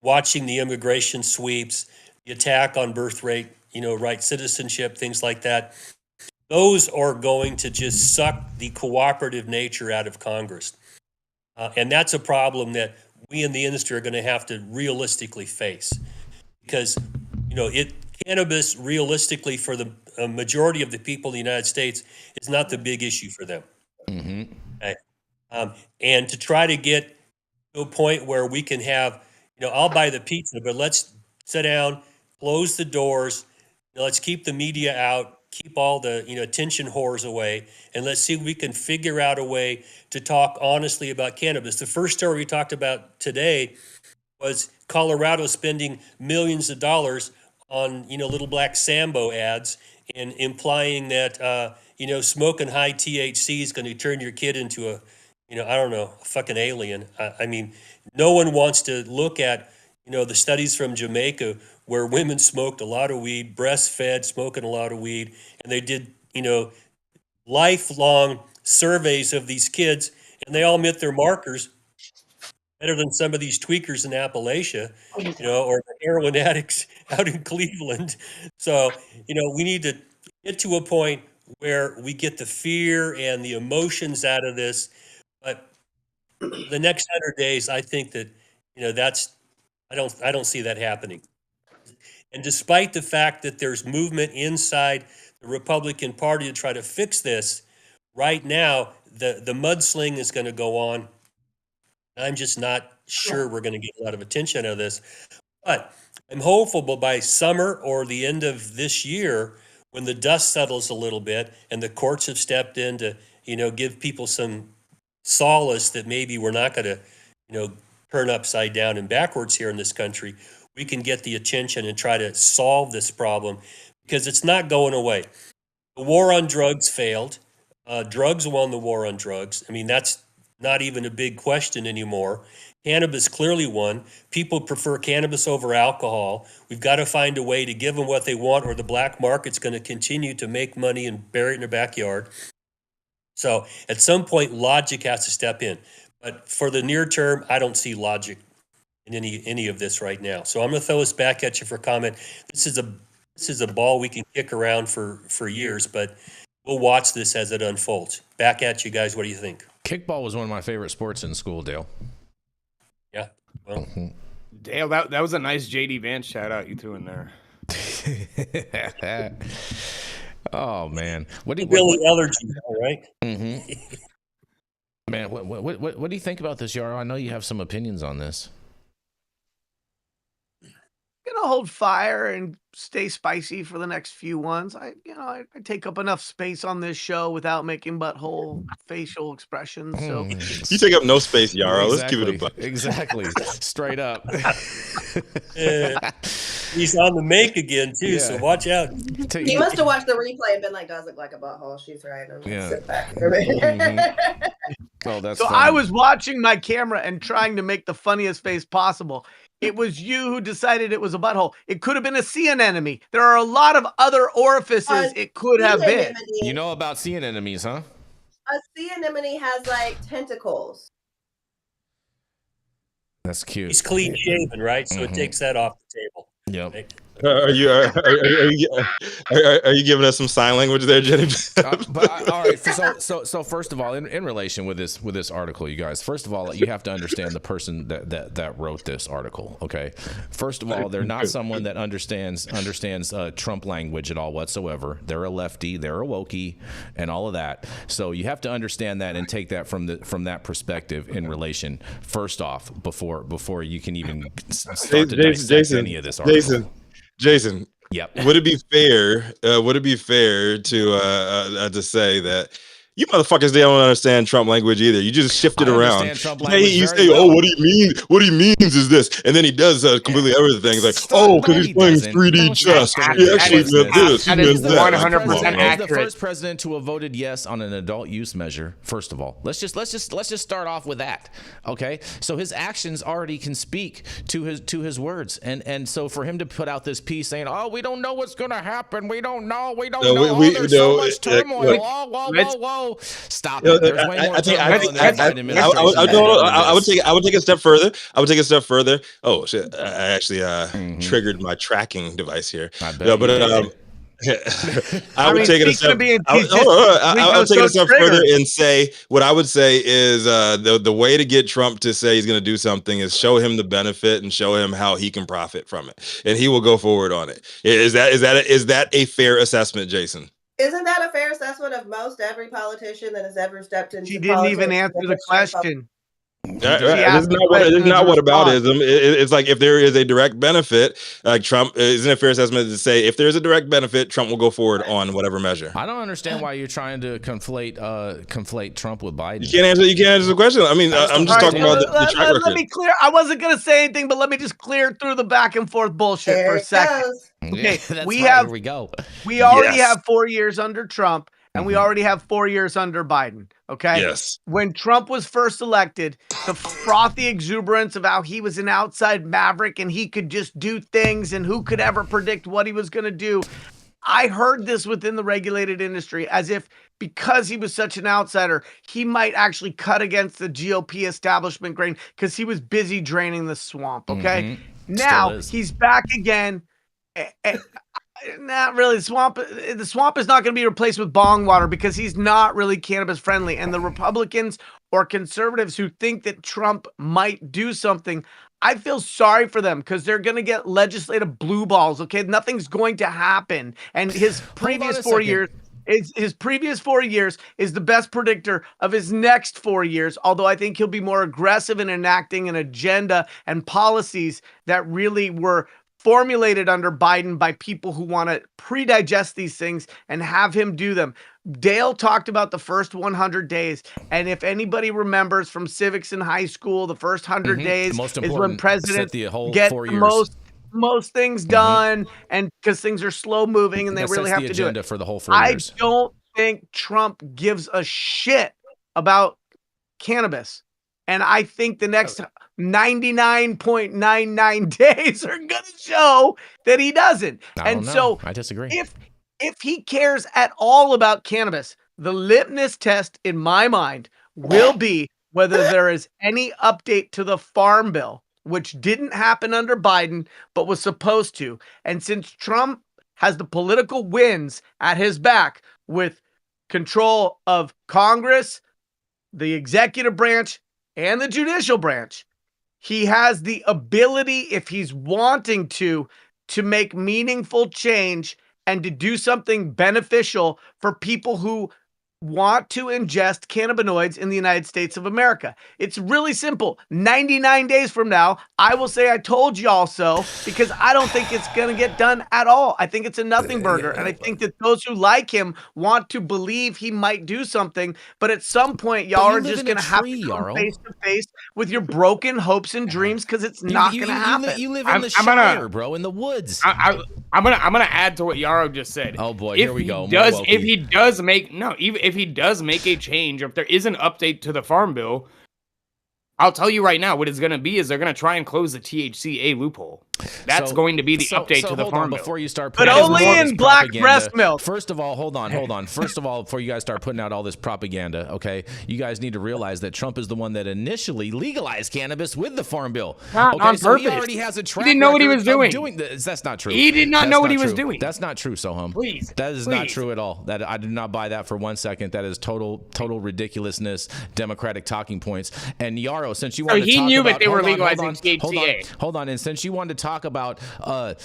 watching the immigration sweeps, the attack on birthright, right citizenship, things like that. Those are going to just suck the cooperative nature out of Congress. And that's a problem that we in the industry are going to have to realistically face. Because, cannabis realistically for the majority of the people in the United States is not the big issue for them. Okay? And to try to get to a point where we can have, I'll buy the pizza, but let's sit down, close the doors, let's keep the media out, keep all the attention whores away, and let's see if we can figure out a way to talk honestly about cannabis. The first story we talked about today was Colorado spending millions of dollars on little black Sambo ads and implying that smoking high THC is going to turn your kid into a a fucking alien. I mean, no one wants to look at the studies from Jamaica where women smoked a lot of weed, breastfed, smoking a lot of weed, and they did, lifelong surveys of these kids, and they all met their markers better than some of these tweakers in Appalachia, or the heroin addicts out in Cleveland. So, we need to get to a point where we get the fear and the emotions out of this. But the next 100 days, I think that, I don't see that happening. And despite the fact that there's movement inside the Republican Party to try to fix this, right now, the mudsling is going to go on. I'm just not sure we're going to get a lot of attention out of this. But I'm hopeful by summer or the end of this year, when the dust settles a little bit and the courts have stepped in to, give people some solace that maybe we're not going to, turn upside down and backwards here in this country, we can get the attention and try to solve this problem, because it's not going away. The war on drugs failed. Drugs won the war on drugs. I mean, that's not even a big question anymore. Cannabis clearly won. People prefer cannabis over alcohol. We've got to find a way to give them what they want, or the black market's going to continue to make money and bury it in their backyard. So at some point, logic has to step in. But for the near term, I don't see logic in any of this right now. So I'm going to throw this back at you for comment. This is a ball we can kick around for years, but we'll watch this as it unfolds. Back at you guys. What do you think? Kickball was one of my favorite sports in school, Dale. Yeah. Well, Dale, that was a nice JD Vance shout out you threw in there. Oh man, what do you Billy Allergy, right? Mm-hmm. Man, what do you think about this, Yarrow? I know you have some opinions on this. Gonna hold fire and stay spicy for the next few ones. I take up enough space on this show without making butthole facial expressions. So you take up no space, Yarrow. Let's keep it a buck. Exactly, straight up. He's on the make again too, so watch out. He must have watched the replay and been like, "Does look like a butthole." She's right. I'm gonna sit back for a minute. Oh, that's so funny. I was watching my camera and trying to make the funniest face possible. It was you who decided it was a butthole. It could have been a sea anemone. There are a lot of other orifices it could have been. You know about sea anemones, huh? A sea anemone has like tentacles. That's cute. He's clean shaven, right? So it takes that off the table. Yep. Right? Are you giving us some sign language there, Jenny? All right. So first of all, in relation with this article, you guys. First of all, you have to understand the person that wrote this article. Okay. First of all, they're not someone that understands Trump language at all whatsoever. They're a lefty. They're a wokey, and all of that. So you have to understand that and take that from that perspective in relation. First off, before you can even start to dissect any of this article. Jason. Yep. Would it be fair? To say that you motherfuckers don't understand Trump language either? You just shifted around. You say, "Oh, what do you mean? What he means is this," and then he does completely everything. He's like, "Oh, because he's playing 3D chess. He actually meant this. He meant that." 100% accurate. He's the first president to have voted yes on an adult use measure. First of all, let's just start off with that. Okay, so his actions already can speak to his words, and so for him to put out this piece saying, "Oh, we don't know what's going to happen. We don't know. There's so much turmoil. Whoa. Stop it. There's way more turmoil in the Biden administration. I would take a step further. Oh shit! I actually triggered my tracking device here. I would take it a step. I would take it a step further and say what I would say is the way to get Trump to say he's going to do something is show him the benefit and show him how he can profit from it, and he will go forward on it. Is that a fair assessment, Jason? Isn't that a fair assessment of most every politician that has ever stepped into She didn't even answer the question. It's not whataboutism. It's like if there is a direct benefit, like Trump, isn't it a fair assessment to say if there's a direct benefit, Trump will go forward on whatever measure? I don't understand why you're trying to conflate Trump with Biden. You can't answer the question. I mean, I'm just talking about the track record. Let me clear. I wasn't going to say anything, but let me just clear through the back and forth bullshit for a second. Okay, Here we go. We already have 4 years under Trump, and we already have 4 years under Biden. Okay. Yes. When Trump was first elected, the frothy exuberance of how he was an outside maverick and he could just do things and who could ever predict what he was going to do. I heard this within the regulated industry as if because he was such an outsider, he might actually cut against the GOP establishment grain because he was busy draining the swamp. Okay. Now he's back again. Not really. The swamp is not going to be replaced with bong water because he's not really cannabis friendly. And the Republicans or conservatives who think that Trump might do something, I feel sorry for them because they're going to get legislative blue balls. Okay, nothing's going to happen. And his previous 4 years. His previous 4 years is the best predictor of his next 4 years, although I think he'll be more aggressive in enacting an agenda and policies that really were formulated under Biden by people who want to pre-digest these things and have him do them. Dale talked about the first 100 days. And if anybody remembers from civics in high school, the first 100 days is when presidents get the most things done, and because things are slow moving and they really have to do it. For the whole 4 years. I don't think Trump gives a shit about cannabis. And I think the next 99.99 days are going to show that he doesn't. So I disagree. If he cares at all about cannabis, the litmus test in my mind will be whether there is any update to the Farm Bill, which didn't happen under Biden, but was supposed to. And since Trump has the political wins at his back with control of Congress, the executive branch, and the judicial branch, he has the ability, if he's wanting to make meaningful change and to do something beneficial for people who want to ingest cannabinoids in the United States of America. It's really simple. 99 days from now, I will say I told y'all so, because I don't think it's going to get done at all. I think it's a nothing burger. And I think that those who like him want to believe he might do something. But at some point, y'all are just going to have to come face to face with your broken hopes and dreams, because it's not going to happen. You live in the Shire, bro, in the woods. I'm gonna add to what Yarrow just said. Oh boy, here we go. If he does make a change, if there is an update to the Farm Bill, I'll tell you right now, what it's going to be is they're going to try and close the THCA loophole. That's going to be the update to the farm bill. Before you start but putting only in black breast milk. First of all, hold on. First of all, before you guys start putting out all this propaganda, okay, you guys need to realize that Trump is the one that initially legalized cannabis with the farm bill. Not okay, on so purpose. He already has a track. He didn't know what he was doing. That's not true. He did not know what he was doing. That's not true, Sohum. Please, that is not true at all. That I do not buy that for 1 second. That is total ridiculousness. Democratic talking points. And Yarrow, since you wanted to talk about, he knew that they were legalizing THCA. Hold on, and since you wanted to talk about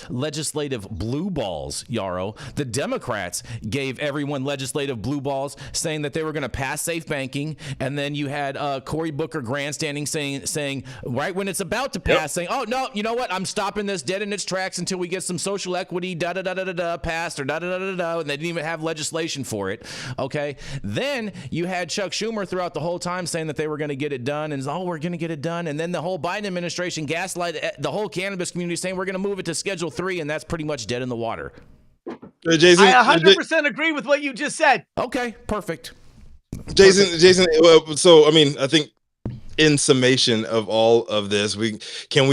legislative blue balls, Yarrow, the Democrats gave everyone legislative blue balls, saying that they were going to pass safe banking, and then you had Cory Booker grandstanding, saying right when it's about to pass, saying, "Oh no, you know what? I'm stopping this dead in its tracks until we get some social equity passed or and they didn't even have legislation for it." Okay, then you had Chuck Schumer throughout the whole time saying that they were going to get it done, and we're going to get it done, and then the whole Biden administration gaslighted the whole cannabis community, saying we're going to move it to Schedule 3, and that's pretty much dead in the water. Jason, I 100% agree with what you just said. Okay, perfect. Jason. So I mean, I think in summation of all of this, we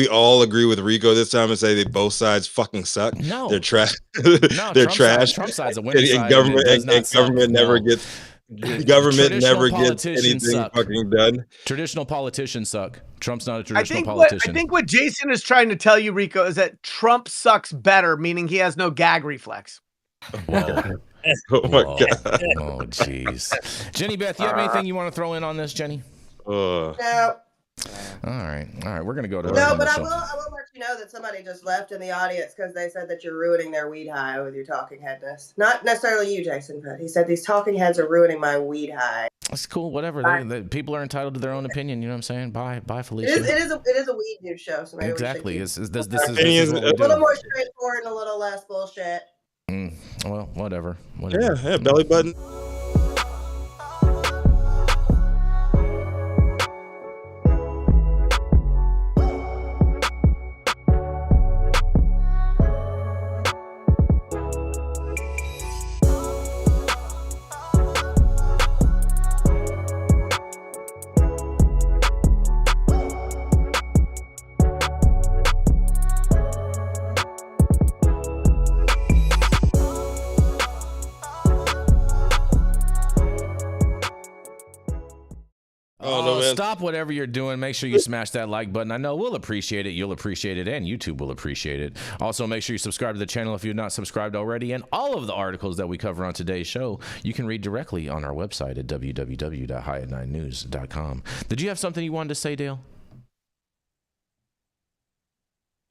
all agree with Rico this time and say that both sides fucking suck. No, they're trash. No, they're Trump trash. Trump side's a winning side. Government never gets. Government never gets anything fucking done. Traditional politicians suck. Trump's not a traditional politician. I think what Jason is trying to tell you, Rico, is that Trump sucks better, meaning he has no gag reflex. Whoa. Oh my God. Oh, jeez. Jenny Beth, you have anything you want to throw in on this, Jenny? No. All right. We're gonna go to no, but I will let you know that somebody just left in the audience because they said that you're ruining their weed high with your talking headness. Not necessarily you, Jason, but he said these talking heads are ruining my weed high. That's cool. Whatever. People are entitled to their own opinion. You know what I'm saying? Bye, Felicia. It is a weed news show. So maybe exactly. This is a little more straightforward and a little less bullshit. Well, whatever. Yeah, belly button. Stop whatever you're doing. Make sure you smash that like button. I know we'll appreciate it. You'll appreciate it, and YouTube will appreciate it. Also, make sure you subscribe to the channel if you're not subscribed already. And all of the articles that we cover on today's show, you can read directly on our website at www.highat9news.com. Did you have something you wanted to say, Dale?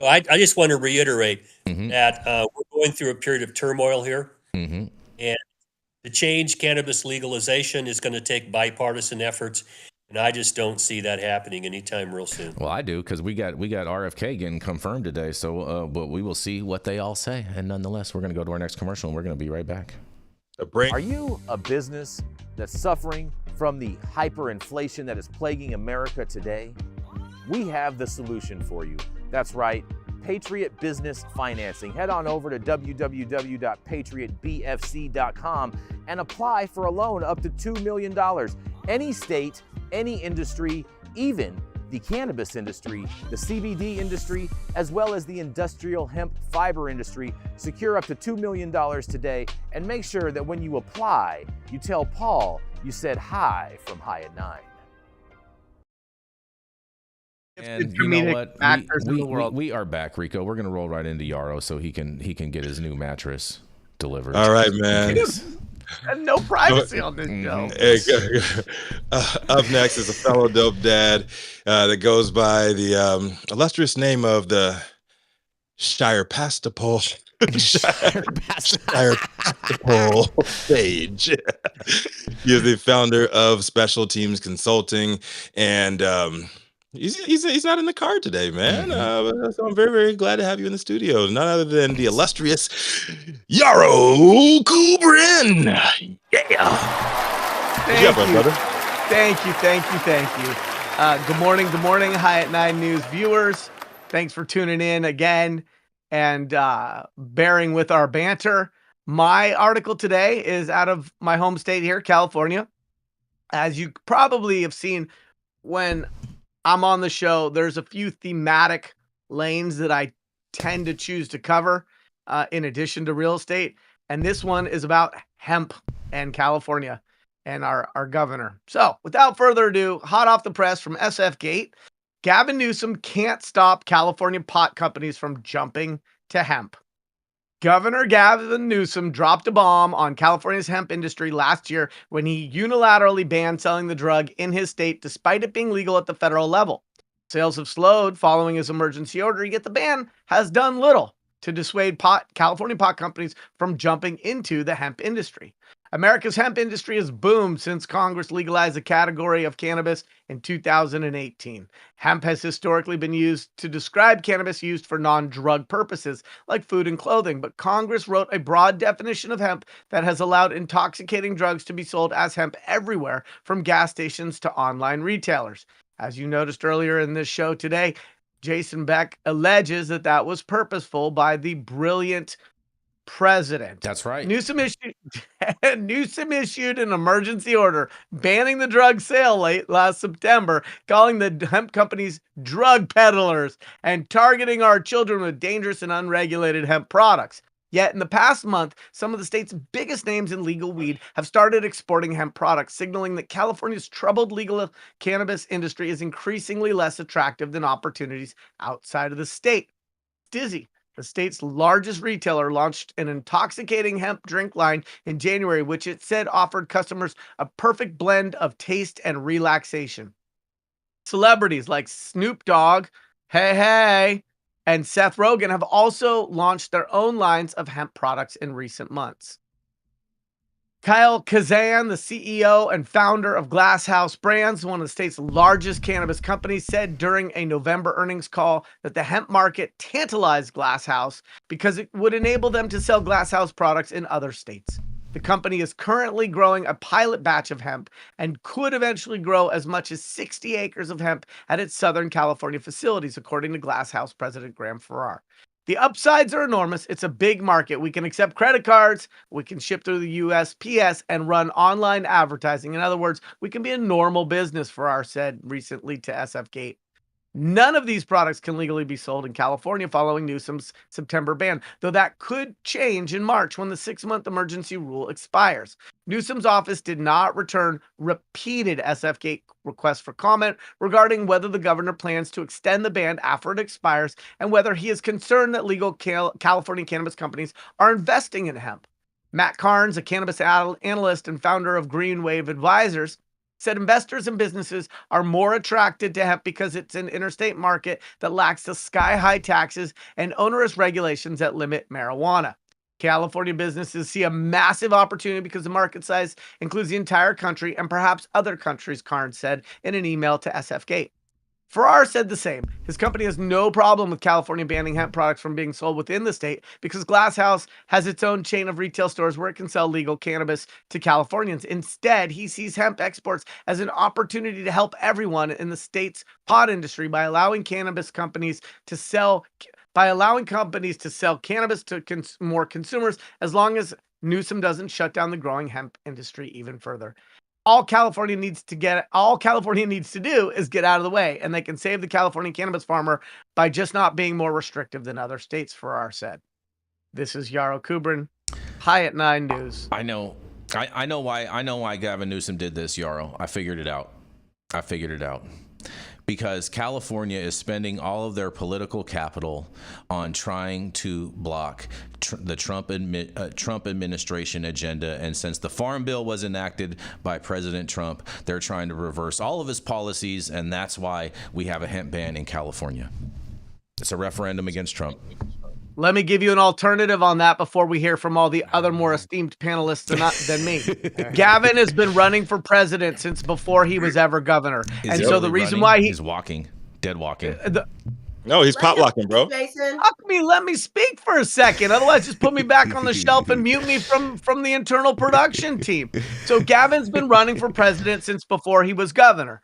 I just want to reiterate that we're going through a period of turmoil here. And to change cannabis legalization is going to take bipartisan efforts. And I just don't see that happening anytime real soon. Well, I do, because we got RFK getting confirmed today. So, but we will see what they all say. And nonetheless, we're going to go to our next commercial, and we're going to be right back. Are you a business that's suffering from the hyperinflation that is plaguing America today? We have the solution for you. That's right, Patriot Business Financing. Head on over to www.patriotbfc.com and apply for a loan up to $2 million. Any state, any industry, even the cannabis industry, the CBD industry, as well as the industrial hemp fiber industry, secure up to $2 million today, and make sure that when you apply, you tell Paul you said hi from High at 9. And you know what? We are back, Rico. We're gonna roll right into Yarrow so he can get his new mattress delivered. All right, man. No privacy on this show. Up next is a fellow dope dad that goes by the illustrious name of the Shire Pastapole. Shire Pastapole Sage. He is the founder of Special Teams Consulting, and he's not in the car today, man. So I'm very, very glad to have you in the studio. None other than the illustrious Yarrow Kubrin. Yeah. Thank you, brother. Thank you. Good morning, High at 9 News viewers. Thanks for tuning in again and bearing with our banter. My article today is out of my home state here, California. As you probably have seen, when I'm on the show, there's a few thematic lanes that I tend to choose to cover in addition to real estate. And this one is about hemp and California and our governor. So without further ado, hot off the press from SF Gate, Gavin Newsom can't stop California pot companies from jumping to hemp. Governor Gavin Newsom dropped a bomb on California's hemp industry last year when he unilaterally banned selling the drug in his state despite it being legal at the federal level. Sales have slowed following his emergency order, yet the ban has done little to dissuade California pot companies from jumping into the hemp industry. America's hemp industry has boomed since Congress legalized the category of cannabis in 2018. Hemp has historically been used to describe cannabis used for non-drug purposes, like food and clothing, but Congress wrote a broad definition of hemp that has allowed intoxicating drugs to be sold as hemp everywhere, from gas stations to online retailers. As you noticed earlier in this show today, Jason Beck alleges that that was purposeful by the brilliant president. That's right. Newsom issued an emergency order banning the drug sale late last September, calling the hemp companies drug peddlers and targeting our children with dangerous and unregulated hemp products. Yet in the past month, some of the state's biggest names in legal weed have started exporting hemp products, signaling that California's troubled legal cannabis industry is increasingly less attractive than opportunities outside of the state. Dizzy, the state's largest retailer, launched an intoxicating hemp drink line in January, which it said offered customers a perfect blend of taste and relaxation. Celebrities like Snoop Dogg, Hey, and Seth Rogen have also launched their own lines of hemp products in recent months. Kyle Kazan, the CEO and founder of Glass House Brands, one of the state's largest cannabis companies, said during a November earnings call that the hemp market tantalized Glass House because it would enable them to sell Glass House products in other states. The company is currently growing a pilot batch of hemp and could eventually grow as much as 60 acres of hemp at its Southern California facilities, according to Glass House President Graham Farrar. The upsides are enormous. It's a big market. We can accept credit cards. We can ship through the USPS and run online advertising. In other words, we can be a normal business, Farrar said recently to SF Gate. None of these products can legally be sold in California following Newsom's September ban, though that could change in March when the 6-month emergency rule expires. Newsom's office did not return repeated SF Gate requests for comment regarding whether the governor plans to extend the ban after it expires and whether he is concerned that legal California cannabis companies are investing in hemp. Matt Carnes, a cannabis analyst and founder of Green Wave Advisors, said investors and businesses are more attracted to hemp because it's an interstate market that lacks the sky-high taxes and onerous regulations that limit marijuana. California businesses see a massive opportunity because the market size includes the entire country and perhaps other countries, Carnes said in an email to SF Gate. Farrar said the same. His company has no problem with California banning hemp products from being sold within the state because Glass House has its own chain of retail stores where it can sell legal cannabis to Californians. Instead, he sees hemp exports as an opportunity to help everyone in the state's pot industry by allowing companies to sell cannabis to more consumers, as long as Newsom doesn't shut down the growing hemp industry even further. All California needs to do is get out of the way, and they can save the California cannabis farmer by just not being more restrictive than other states, Farrar said. This is Yarrow Kubrin, High at 9 News. I know why Gavin Newsom did this, Yarrow. I figured it out. Because California is spending all of their political capital on trying to block the Trump administration agenda. And since the Farm Bill was enacted by President Trump, they're trying to reverse all of his policies, and that's why we have a hemp ban in California. It's a referendum against Trump. Let me give you an alternative on that before we hear from all the other more esteemed panelists than me. Gavin has been running for president since before he was ever governor. And so the reason why he's walking, dead walking. No, he's pop locking, bro. Jason. Let me speak for a second. Otherwise, just put me back on the shelf and mute me from the internal production team. So Gavin's been running for president since before he was governor.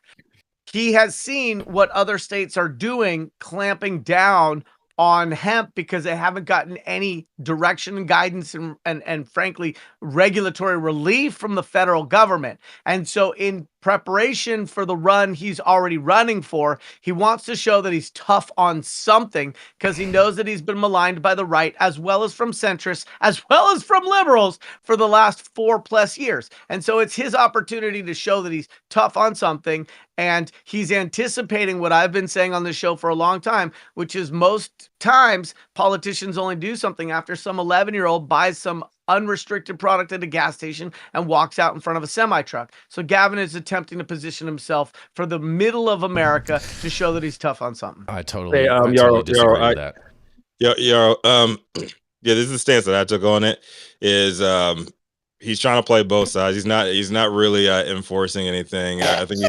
He has seen what other states are doing, clamping down on hemp because they haven't gotten any direction and guidance and frankly regulatory relief from the federal government. And so in preparation for the run he's already running for. He wants to show that he's tough on something because he knows that he's been maligned by the right as well as from centrists, as well as from liberals for the last 4+ years. And so it's his opportunity to show that he's tough on something. And he's anticipating what I've been saying on this show for a long time, which is most times politicians only do something after some 11-year-old buys some unrestricted product at a gas station and walks out in front of a semi-truck. So Gavin is attempting to position himself for the middle of America to show that he's tough on something. I totally disagree with that. Yeah, this is the stance that I took on it. Is he's trying to play both sides. He's not really enforcing anything. I think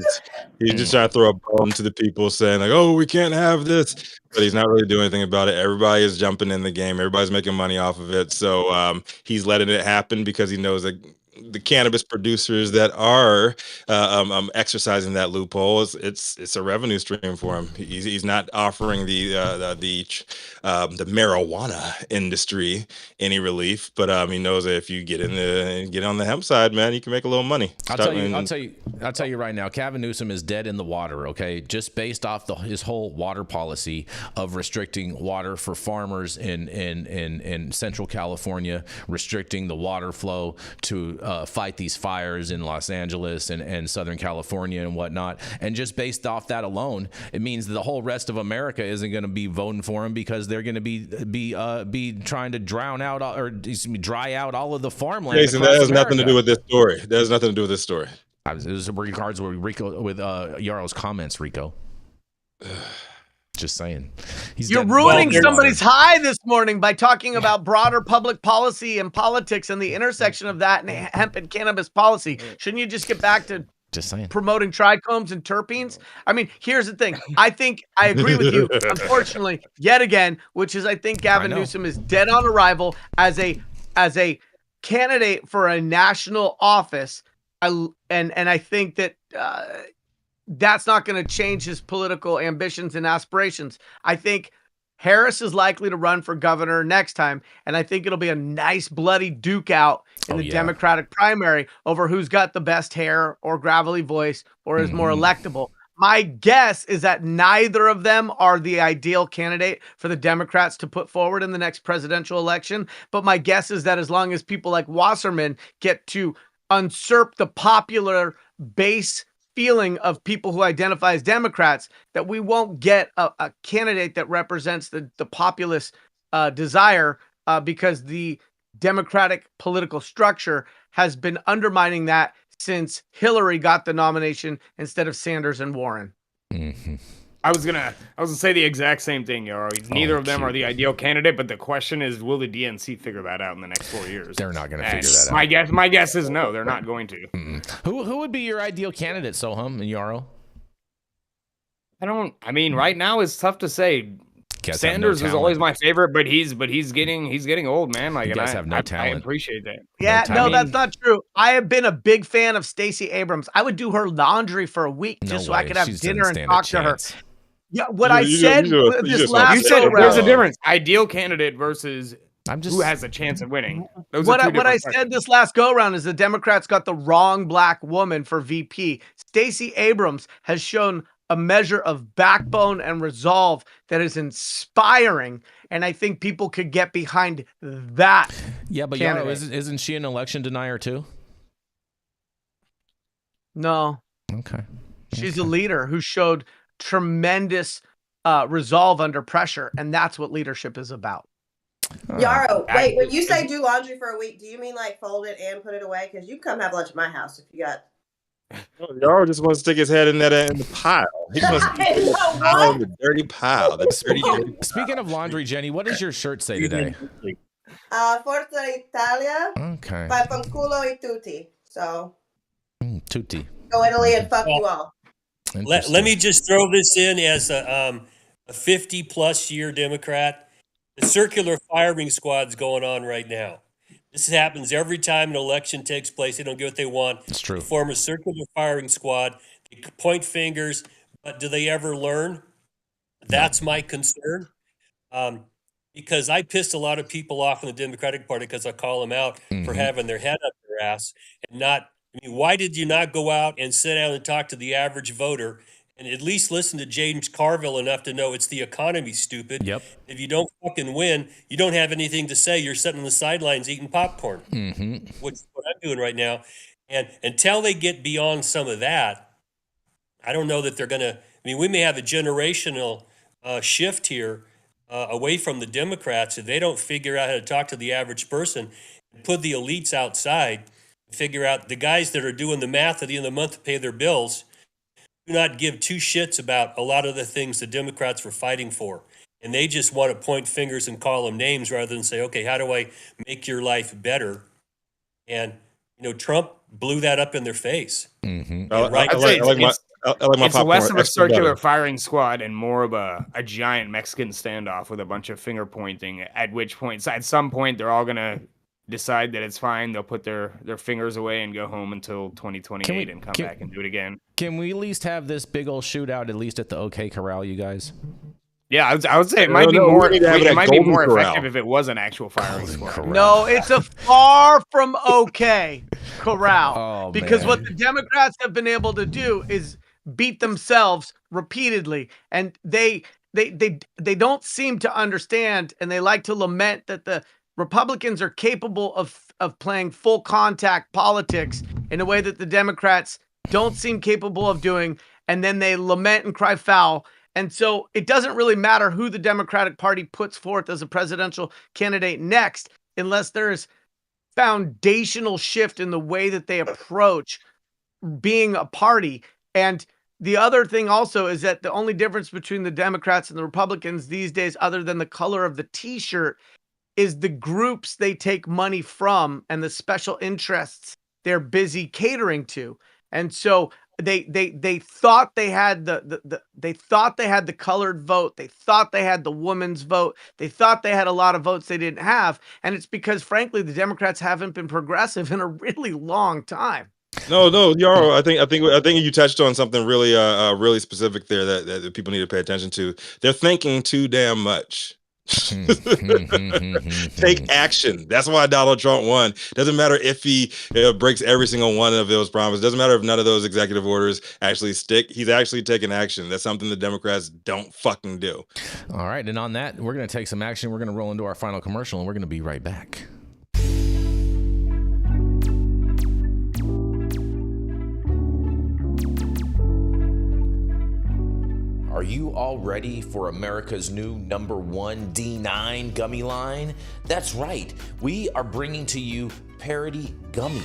he's just trying to throw a bone to the people, saying like, "Oh, we can't have this," but he's not really doing anything about it. Everybody is jumping in the game. Everybody's making money off of it. So he's letting it happen because he knows that the cannabis producers that are exercising that loophole, it's a revenue stream for him. He's not offering the marijuana industry any relief, but he knows that if you get on the hemp side, man, you can make a little money. I'll tell you right now, Gavin Newsom is dead in the water. Okay, just based off his whole water policy of restricting water for farmers in Central California, restricting the water flow to fight these fires in Los Angeles and Southern California and whatnot. And just based off that alone, it means that the whole rest of America isn't going to be voting for him because they're going to be trying to dry out all of the farmland. Jason, that has nothing to do with this story. That has nothing to do with this story. It was in regards with Yarrow's comments, Rico. Just saying. You're ruining somebody's high this morning by talking about broader public policy and politics and the intersection of that and hemp and cannabis policy. Shouldn't you just get back to promoting trichomes and terpenes? I mean, here's the thing. I think I agree with you, unfortunately, yet again, which is I think Gavin Newsom is dead on arrival as a candidate for a national office. And I think that that's not going to change his political ambitions and aspirations. I think Harris is likely to run for governor next time, and I think it'll be a nice bloody duke out in the Democratic primary over who's got the best hair or gravelly voice or is more electable. My guess is that neither of them are the ideal candidate for the Democrats to put forward in the next presidential election, but my guess is that as long as people like Wasserman get to usurp the popular base feeling of people who identify as Democrats, that we won't get a candidate that represents the populist desire because the Democratic political structure has been undermining that since Hillary got the nomination instead of Sanders and Warren. Mm-hmm. I was gonna say the exact same thing, Yarrow. Neither of them are the ideal candidate, but the question is, will the DNC figure that out in the next 4 years? They're not going to figure that out. My guess is no, they're not going to. Mm-mm. Who would be your ideal candidate, Sohum and Yarrow? Right now it's tough to say. Sanders is always my favorite, but he's getting old, man. Like, I appreciate that. Yeah, that's not true. I have been a big fan of Stacey Abrams. I would do her laundry for a week just so I could have dinner and talk to her. Yeah, I said this last go round. There's a difference. Ideal candidate versus who has a chance of winning. What I said this last go round is the Democrats got the wrong black woman for VP. Stacey Abrams has shown a measure of backbone and resolve that is inspiring, and I think people could get behind that. Yeah, but Yarrow, isn't she an election denier too? No. Okay. She's a leader who showed tremendous resolve under pressure, and that's what leadership is about. Yarrow, wait, when you say do laundry for a week, do you mean like fold it and put it away? Because you come have lunch at my house if you got... Yarrow just wants to stick his head in the pile. He wants to stick his pile in the dirty pile. Speaking of laundry, Jenny, what does your shirt say today? Forza Italia. Okay. By Fanculo e Tutti. So. Tutti. Go Italy and fuck you all. Let me just throw this in as a 50-plus year Democrat. The circular firing squad's going on right now. This happens every time an election takes place. They don't get what they want. It's true. They form a circular firing squad. They point fingers, but do they ever learn? That's my concern. Because I pissed a lot of people off in the Democratic Party because I call them out for having their head up their ass and not I mean, why did you not go out and sit down and talk to the average voter and at least listen to James Carville enough to know it's the economy, stupid? Yep. If you don't fucking win, you don't have anything to say. You're sitting on the sidelines eating popcorn, which is what I'm doing right now. And until they get beyond some of that, I don't know that they're going to. I mean, we may have a generational shift here away from the Democrats if they don't figure out how to talk to the average person and put the elites outside, figure out the guys that are doing the math at the end of the month to pay their bills do not give two shits about a lot of the things the Democrats were fighting for. And they just want to point fingers and call them names rather than say, okay, how do I make your life better? And, Trump blew that up in their face. I I'd say like my it's popcorn less of a extra circular butter. firing squad and more of a giant Mexican standoff with a bunch of finger pointing, at which point, at some point, they're all going to decide that it's fine. They'll put their fingers away and go home until 2028 and come back and do it again. Can we at least have this big old shootout at least at the OK Corral, you guys? Yeah, I would say it might be No, we more. need to have it It at might be Golden more Corral. effective if it was an actual firing squad. No, it's a far from okay corral. Oh, because man. what the Democrats have been able to do is beat themselves repeatedly, and they don't seem to understand, and they like to lament that the Republicans are capable of playing full contact politics in a way that the Democrats don't seem capable of doing, and then they lament and cry foul. And so it doesn't really matter who the Democratic Party puts forth as a presidential candidate next, unless there is foundational shift in the way that they approach being a party. And the other thing also is that the only difference between the Democrats and the Republicans these days, other than the color of the t-shirt, is the groups they take money from and the special interests they're busy catering to. And so they thought they had they thought they had the colored vote. They thought they had the woman's vote. They thought they had a lot of votes they didn't have. And it's because, frankly, the Democrats haven't been progressive in a really long time. No, Yarrow. I think you touched on something really, really specific there that people need to pay attention to. They're thinking too damn much. Take action. That's why Donald Trump won. Doesn't matter if he breaks every single one of those promises. Doesn't matter if none of those executive orders actually stick. He's actually taking action. That's something the Democrats don't fucking do. All right, and on that, we're going to take some action. We're going to roll into our final commercial, and we're going to be right back. Are you all ready for America's new #1 D9 gummy line? That's right, we are bringing to you Parody Gummy.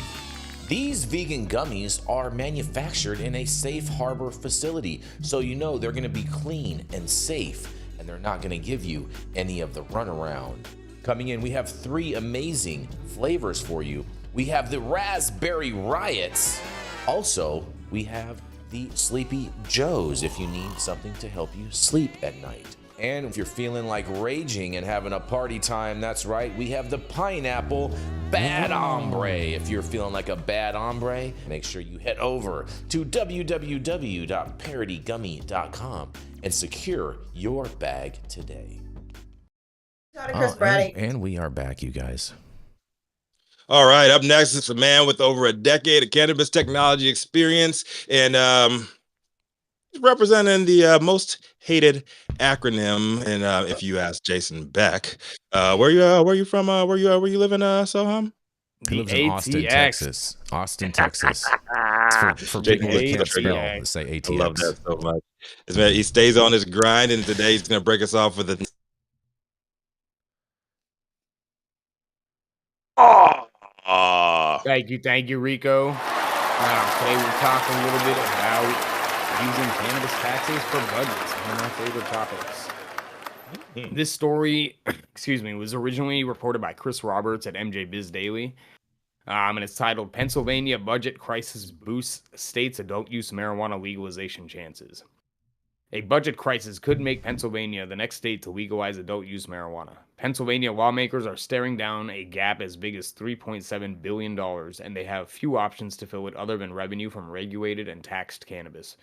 These vegan gummies are manufactured in a safe harbor facility, so you know they're gonna be clean and safe, and they're not gonna give you any of the runaround. Coming in, we have 3 amazing flavors for you. We have the Raspberry Riots. Also, we have the Sleepy Joes if you need something to help you sleep at night. And if you're feeling like raging and having a party time, that's right, we have the Pineapple Bad Hombre. If you're feeling like a bad hombre, make sure you head over to www.parodygummy.com and secure your bag today. Chris Brady. And we are back, you guys. All right, up next is a man with over a decade of cannabis technology experience and representing the most hated acronym. And if you ask Jason Beck, where you from? Where you live in, Sohum? He lives in Austin, Texas. Austin, Texas. It's for people that can't spell, say ATX. I love that so much. He stays on his grind, and today he's going to break us off with a. Thank you, Rico. Today we'll talk a little bit about using cannabis taxes for budgets, one of my favorite topics. This story, was originally reported by Chris Roberts at MJ Biz Daily, and it's titled "Pennsylvania Budget Crisis Boosts States Adult Use Marijuana Legalization Chances." A budget crisis could make Pennsylvania the next state to legalize adult use marijuana. Pennsylvania lawmakers are staring down a gap as big as $3.7 billion, and they have few options to fill it other than revenue from regulated and taxed cannabis.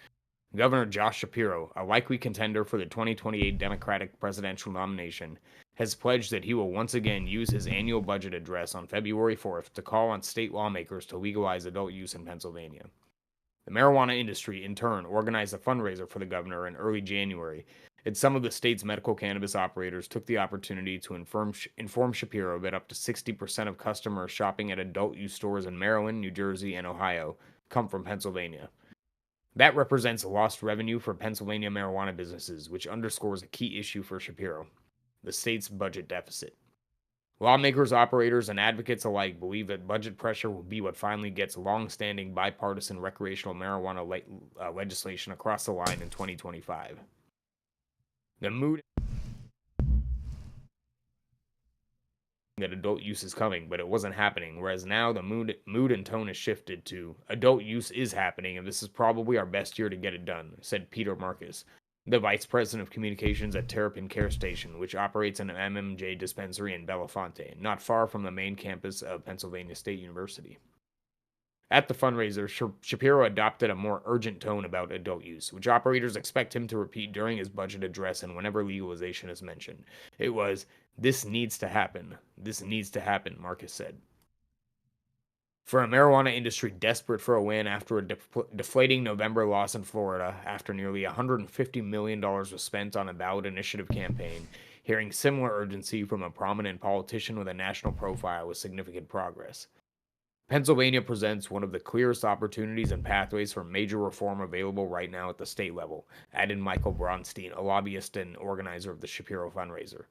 Governor Josh Shapiro, a likely contender for the 2028 Democratic presidential nomination, has pledged that he will once again use his annual budget address on February 4th to call on state lawmakers to legalize adult use in Pennsylvania. The marijuana industry, in turn, organized a fundraiser for the governor in early January, and some of the state's medical cannabis operators took the opportunity to inform Shapiro that up to 60% of customers shopping at adult use stores in Maryland, New Jersey, and Ohio come from Pennsylvania. That represents lost revenue for Pennsylvania marijuana businesses, which underscores a key issue for Shapiro: the state's budget deficit. Lawmakers, operators, and advocates alike believe that budget pressure will be what finally gets long-standing bipartisan recreational marijuana legislation across the line in 2025. The mood that adult use is coming, but it wasn't happening, whereas now the mood and tone has shifted to adult use is happening, and this is probably our best year to get it done, said Peter Marcus, the vice president of communications at Terrapin Care Station, which operates an MMJ dispensary in Bellefonte, not far from the main campus of Pennsylvania State University. At the fundraiser, Shapiro adopted a more urgent tone about adult use, which operators expect him to repeat during his budget address and whenever legalization is mentioned. It was, "This needs to happen. This needs to happen," Marcus said. For a marijuana industry desperate for a win after a deflating November loss in Florida, after nearly $150 million was spent on a ballot initiative campaign, hearing similar urgency from a prominent politician with a national profile was significant progress. Pennsylvania presents one of the clearest opportunities and pathways for major reform available right now at the state level, added Michael Bronstein, a lobbyist and organizer of the Shapiro fundraiser.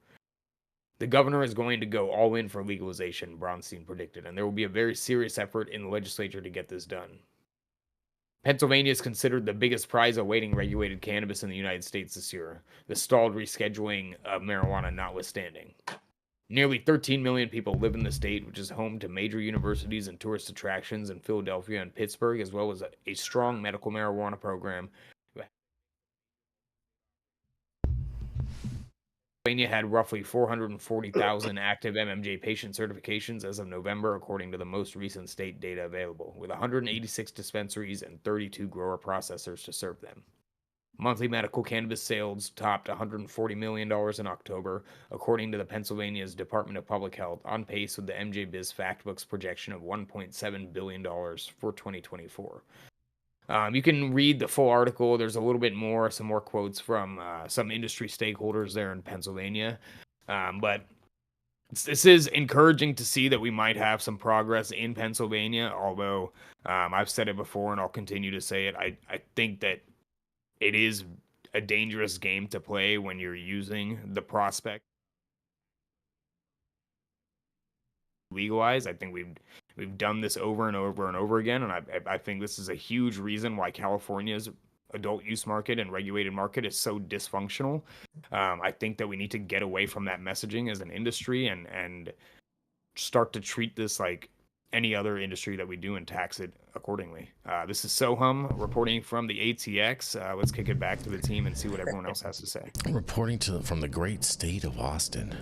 The governor is going to go all in for legalization, Bronstein predicted, and there will be a very serious effort in the legislature to get this done. Pennsylvania is considered the biggest prize awaiting regulated cannabis in the United States this year, the stalled rescheduling of marijuana notwithstanding. Nearly 13 million people live in the state, which is home to major universities and tourist attractions in Philadelphia and Pittsburgh, as well as a strong medical marijuana program. Pennsylvania had roughly 440,000 active MMJ patient certifications as of November, according to the most recent state data available, with 186 dispensaries and 32 grower processors to serve them. Monthly medical cannabis sales topped $140 million in October, according to the Pennsylvania's Department of Public Health, on pace with the MJ Biz Factbook's projection of $1.7 billion for 2024. You can read the full article. There's a little bit more, some more quotes from some industry stakeholders there in Pennsylvania. But this is encouraging to see that we might have some progress in Pennsylvania, although I've said it before and I'll continue to say it. I think that it is a dangerous game to play when you're using the prospect legalize. I think we've done this over and over and over again, and I think this is a huge reason why California's adult use market and regulated market is so dysfunctional. I think that we need to get away from that messaging as an industry and start to treat this like any other industry that we do and tax it accordingly. This is Sohum reporting from the ATX. Let's kick it back to the team and see what everyone else has to say. Reporting from the great state of Austin,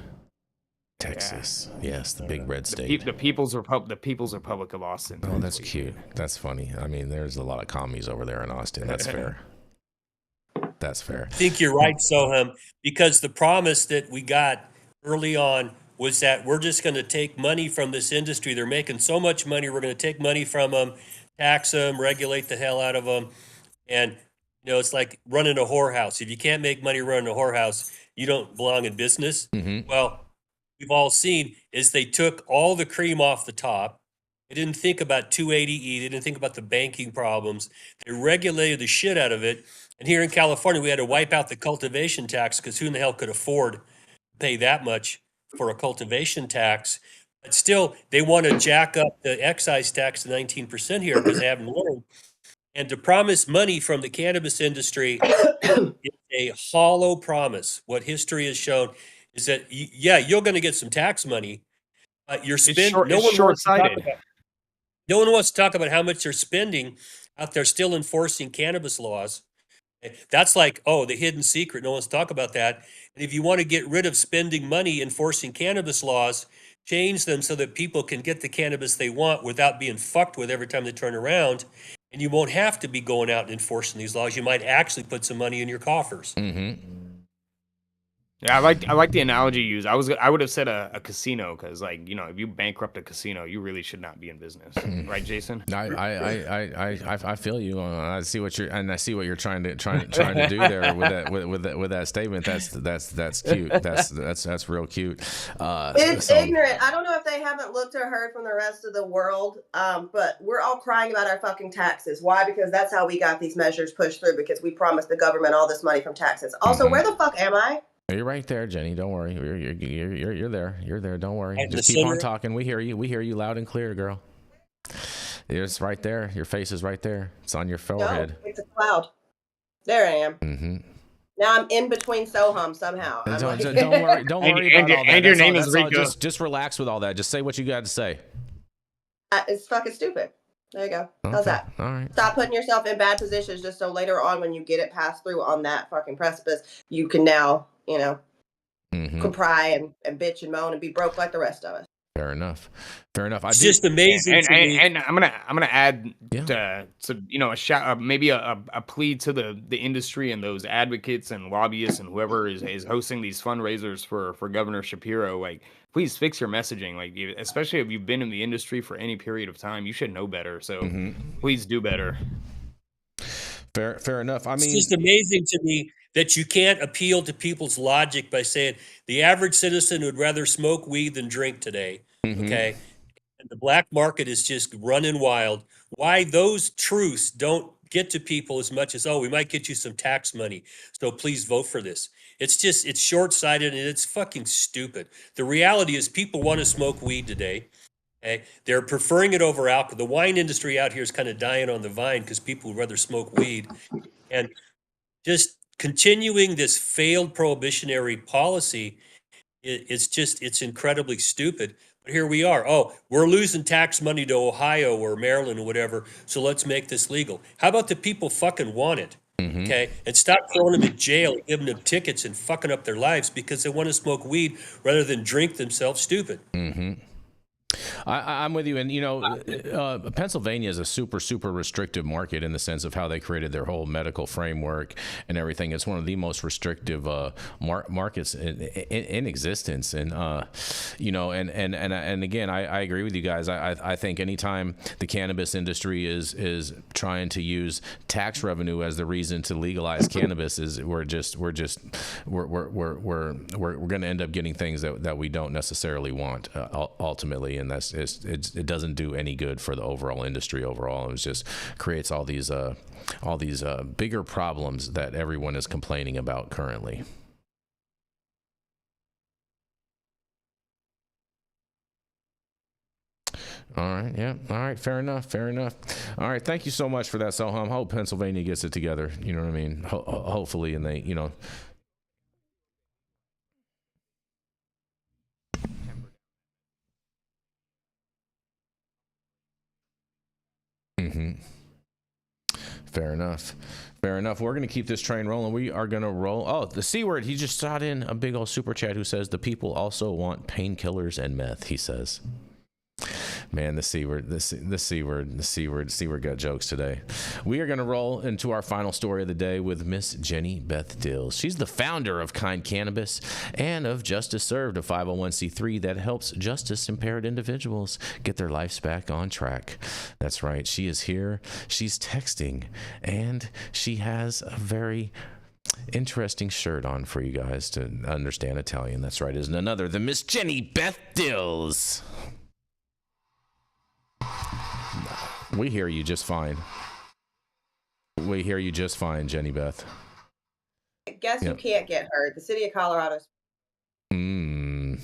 Texas. Yeah. Yes, the big red state. The People's Republic of Austin. Oh, that's cute. That's funny. I mean, there's a lot of commies over there in Austin. That's fair. That's fair. I think you're right, Sohum, because the promise that we got early on was that we're just going to take money from this industry. They're making so much money. We're going to take money from them, tax them, regulate the hell out of them. And, it's like running a whorehouse. If you can't make money running a whorehouse, you don't belong in business. Mm-hmm. Well, we've all seen is they took all the cream off the top. They didn't think about 280E. They didn't think about the banking problems. They regulated the shit out of it. And here in California, we had to wipe out the cultivation tax because who in the hell could afford to pay that much for a cultivation tax? But still, they want to jack up the excise tax to 19% here because they haven't learned. And to promise money from the cannabis industry is a hollow promise. What history has shown is that, you're going to get some tax money, but you're spending. No one wants to talk about how much they're spending out there still enforcing cannabis laws. That's like, the hidden secret. No one's talk about that. And if you want to get rid of spending money enforcing cannabis laws, change them so that people can get the cannabis they want without being fucked with every time they turn around. And you won't have to be going out and enforcing these laws. You might actually put some money in your coffers. Mm-hmm. Yeah, I like the analogy you used. I would have said a casino, because, like, you know, if you bankrupt a casino, you really should not be in business, right, Jason? I feel you. I see what you're trying to do there with that statement. That's cute. That's real cute. It's ignorant. I don't know if they haven't looked or heard from the rest of the world, but we're all crying about our fucking taxes. Why? Because that's how we got these measures pushed through, because we promised the government all this money from taxes. Also, where the fuck am I? You're right there, Jenny. Don't worry. You're there. You're there. Don't worry. And Just keep on talking. We hear you. We hear you loud and clear, girl. It's right there. Your face is right there. It's on your forehead. No, it's a cloud. There I am. Mm-hmm. Now I'm in between Sohum somehow. Don't worry. Don't worry about all that. And your name is Rico. Just relax with all that. Just say what you got to say. It's fucking stupid. There you go. Okay. How's that? All right. Stop putting yourself in bad positions just so later on, when you get it passed through on that fucking precipice, you can now, you know, cry and bitch and moan and be broke like the rest of us. Fair enough. It's just amazing. And I'm gonna add to you know, maybe a plea to the industry and those advocates and lobbyists and whoever is hosting these fundraisers for Governor Shapiro. Like, please fix your messaging. Like, especially if you've been in the industry for any period of time, you should know better. So please do better. Fair enough. I mean, it's just amazing to me that you can't appeal to people's logic by saying the average citizen would rather smoke weed than drink today. Okay. And the black market is just running wild. Why those truths don't get to people as much as, oh, we might get you some tax money, so please vote for this. It's short-sighted and it's fucking stupid. The reality is people want to smoke weed today. Okay? They're preferring it over alcohol. The wine industry out here is kind of dying on the vine because people would rather smoke weed. And just continuing this failed prohibitionary policy, it's incredibly stupid. But here we are. Oh, we're losing tax money to Ohio or Maryland or whatever, so let's make this legal. How about the people fucking want it? Okay? And stop throwing them in jail, giving them tickets and fucking up their lives because they want to smoke weed rather than drink themselves stupid. I'm with you. And, you know, Pennsylvania is a super restrictive market in the sense of how they created their whole medical framework and everything. It's one of the most restrictive markets in existence. And, you know, and again, I agree with you guys. I think anytime the cannabis industry is trying to use tax revenue as the reason to legalize cannabis, we're going to end up getting things that we don't necessarily want ultimately. And it doesn't do any good for the overall industry overall. It just creates all these bigger problems that everyone is complaining about currently. All right. Yeah. All right. Fair enough. All right. Thank you so much for that, Sohum. Hope Pennsylvania gets it together. You know what I mean? Hopefully, and they, you know. Fair enough. We're going to keep this train rolling. We are going to roll. Oh, the C word. He just shot in a big old super chat who says the people also want painkillers and meth, he says. Man, the C word got jokes today. We are going to roll into our final story of the day with Miss Jenny Beth Dills. She's the founder of Kind Cannabis and of Justice Served, a 501c3 that helps justice-impaired individuals get their lives back on track. That's right. She is here. She's texting, and she has a very interesting shirt on for you guys to understand Italian. That's right. Is none other than Miss Jenny Beth Dills. We hear you just fine. Jenny Beth. Guess who can't get heard? The city of Colorado. Can't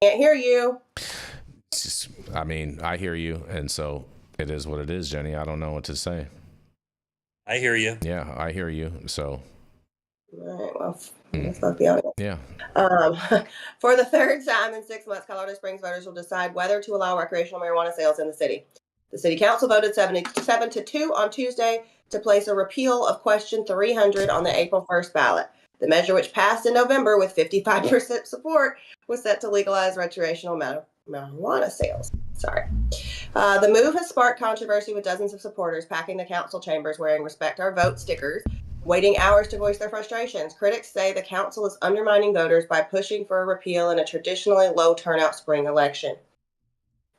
hear you. I mean, I hear you, and so it is what it is, Jenny. I don't know what to say. I hear you. Yeah, I hear you. So. All right, well, let's not be honest. Yeah. For the third time in 6 months, Colorado Springs voters will decide whether to allow recreational marijuana sales in the city. The city council voted 7-2 on Tuesday to place a repeal of question 300 on the April 1st ballot. The measure, which passed in November with 55% support, was set to legalize recreational marijuana sales. The move has sparked controversy with dozens of supporters packing the council chambers wearing Respect Our Vote stickers waiting hours to voice their frustrations. Critics say the council is undermining voters by pushing for a repeal in a traditionally low turnout spring election.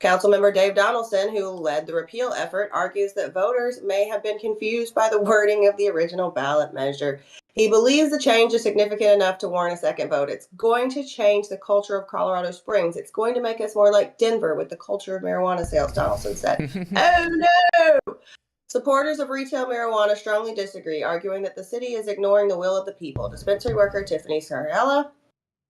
Councilmember Dave Donaldson, who led the repeal effort, argues that voters may have been confused by the wording of the original ballot measure. He believes the change is significant enough to warrant a second vote. It's going to change the culture of Colorado Springs. It's going to make us more like Denver with the culture of marijuana sales, Donaldson said. Oh no! Supporters of retail marijuana strongly disagree, arguing that the city is ignoring the will of the people. Dispensary worker Tiffany Sariella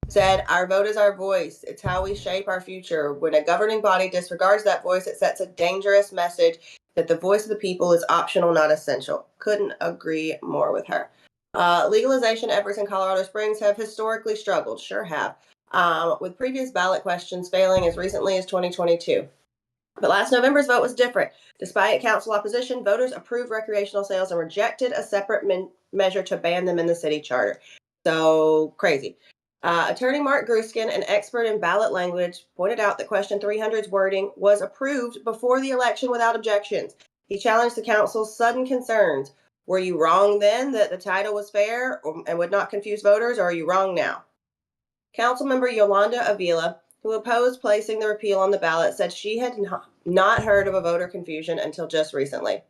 said, "Our vote is our voice. It's how we shape our future. When a governing body disregards that voice, it sets a dangerous message that the voice of the people is optional, not essential." Couldn't agree more with her. Legalization efforts in Colorado Springs have historically struggled, sure have, with previous ballot questions failing as recently as 2022. But last November's vote was different. Despite council opposition, voters approved recreational sales and rejected a separate measure to ban them in the city charter. So crazy. Attorney Mark Gruskin, an expert in ballot language, pointed out that question 300's wording was approved before the election without objections. He challenged the council's sudden concerns. Were you wrong then that the title was fair and would not confuse voters, or are you wrong now? Councilmember Yolanda Avila, who opposed placing the repeal on the ballot, said she had not heard of a voter confusion until just recently.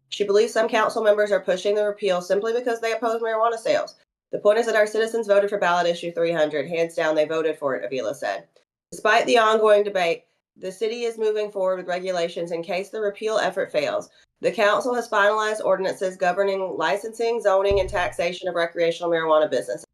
She believes some council members are pushing the repeal simply because they oppose marijuana sales. The point is that our citizens voted for ballot issue 300. Hands down, they voted for it, Avila said. Despite the ongoing debate, the city is moving forward with regulations in case the repeal effort fails. The council has finalized ordinances governing licensing, zoning, and taxation of recreational marijuana businesses.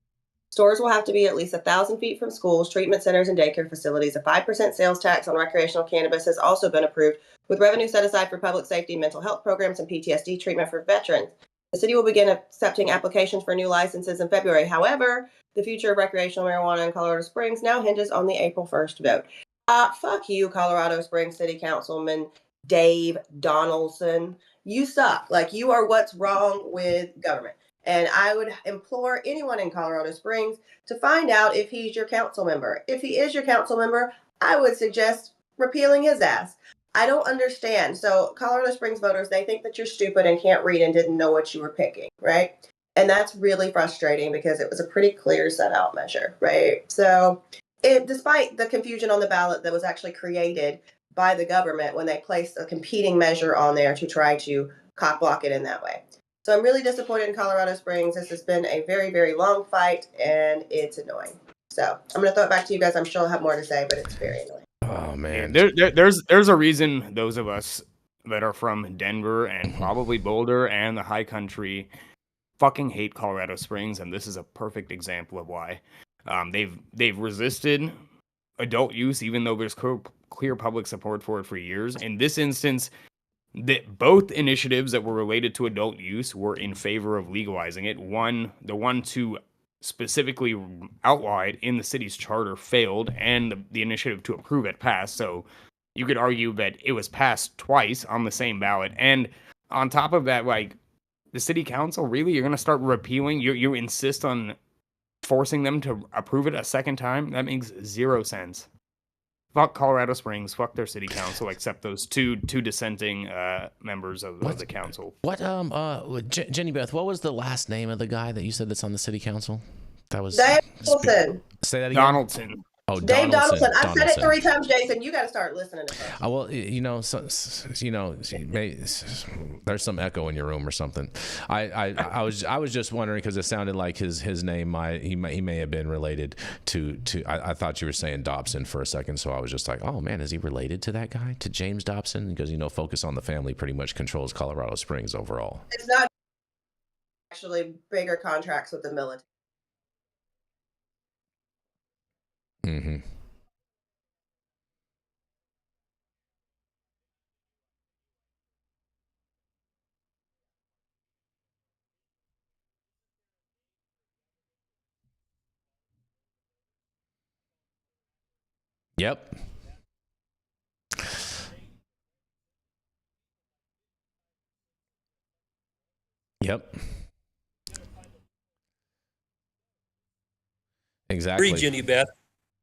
Stores will have to be at least 1,000 feet from schools, treatment centers, and daycare facilities. A 5% sales tax on recreational cannabis has also been approved, with revenue set aside for public safety, mental health programs, and PTSD treatment for veterans. The city will begin accepting applications for new licenses in February. However, the future of recreational marijuana in Colorado Springs now hinges on the April 1st vote. Fuck you, Colorado Springs City Councilman Dave Donaldson. You suck. Like, you are what's wrong with government. And I would implore anyone in Colorado Springs to find out if he's your council member. If he is your council member, I would suggest repealing his ass. I don't understand. So Colorado Springs voters, they think that you're stupid and can't read and didn't know what you were picking, right? And that's really frustrating because it was a pretty clear set out measure, right? So despite the confusion on the ballot that was actually created by the government when they placed a competing measure on there to try to cock block it in that way. So I'm really disappointed in Colorado Springs. This has been a very, very long fight, and it's annoying. So I'm going to throw it back to you guys. I'm sure I'll have more to say, but it's very annoying. Oh, man. There's a reason those of us that are from Denver and probably Boulder and the high country fucking hate Colorado Springs, and this is a perfect example of why. They've resisted adult use, even though there's clear public support for it for years. In this instance, both initiatives that were related to adult use were in favor of legalizing it. The one to specifically outlaw it in the city's charter failed, and the initiative to approve it passed. So you could argue that it was passed twice on the same ballot. And on top of that, like, the city council, really, you're going to start repealing? You insist on forcing them to approve it a second time? That makes zero sense. Fuck Colorado Springs, fuck their city council, except those two dissenting members of the council. What Jenny Beth, what was the last name of the guy that you said that's on the city council? That was Dave Donaldson. Say that again. Donaldson. Oh, Dave Donaldson. I've said it 3 times, Jason. You got to start listening to her. Well, there's some echo in your room or something. I was just wondering because it sounded like his name he may have been related to. I thought you were saying Dobson for a second, so I was just like, oh man, is he related to that guy, to James Dobson? Because Focus on the Family pretty much controls Colorado Springs overall. It's not actually bigger contracts with the military. Mm-hmm. Yep. Yep. Exactly. Jenny Beth.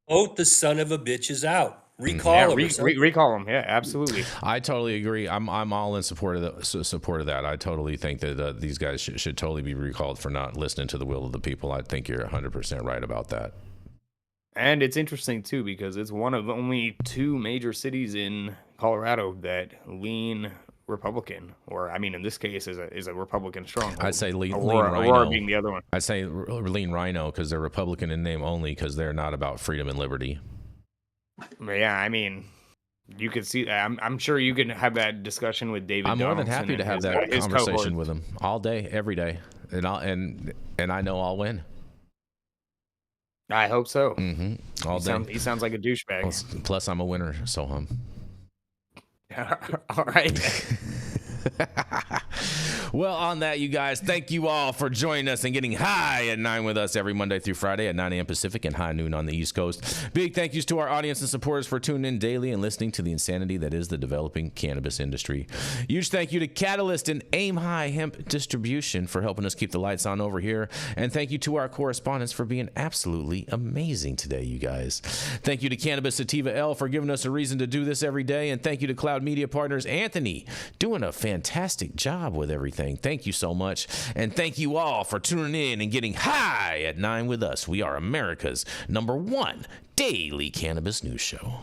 Vote the son of a bitches out. Recall them. Recall them. Yeah, absolutely. I totally agree. I'm all in support of that. I totally think that these guys should totally be recalled for not listening to the will of the people. I think you're 100% right about that. And it's interesting too because it's one of only 2 major cities in Colorado that lean Republican, or I mean, in this case, is a Republican stronghold. I'd say lean Aurora Rhino. being the other one. I'd say lean Rhino because they're Republican in name only because they're not about freedom and liberty. Yeah, I mean, you could see. I'm sure you can have that discussion with David. I'm more than Donaldson happy to have his that conversation cohort. with him all day, every day, and I know I'll win. I hope so. Mm-hmm. All day. He sounds like a douchebag. Plus, I'm a winner, Sohum. All right. Well, on that, you guys, thank you all for joining us and getting high at 9 with us every Monday through Friday at 9 a.m. Pacific and high noon on the East Coast. Big thank yous to our audience and supporters for tuning in daily and listening to the insanity that is the developing cannabis industry. Huge thank you to Catalyst and Aim High Hemp Distribution for helping us keep the lights on over here. And thank you to our correspondents for being absolutely amazing today, you guys. Thank you to Cannabis Sativa L for giving us a reason to do this every day. And thank you to Cloud Media Partners Anthony, doing a fantastic job with everything. Thank you so much. And thank you all for tuning in and getting high at 9 with us. We are America's #1 daily cannabis news show.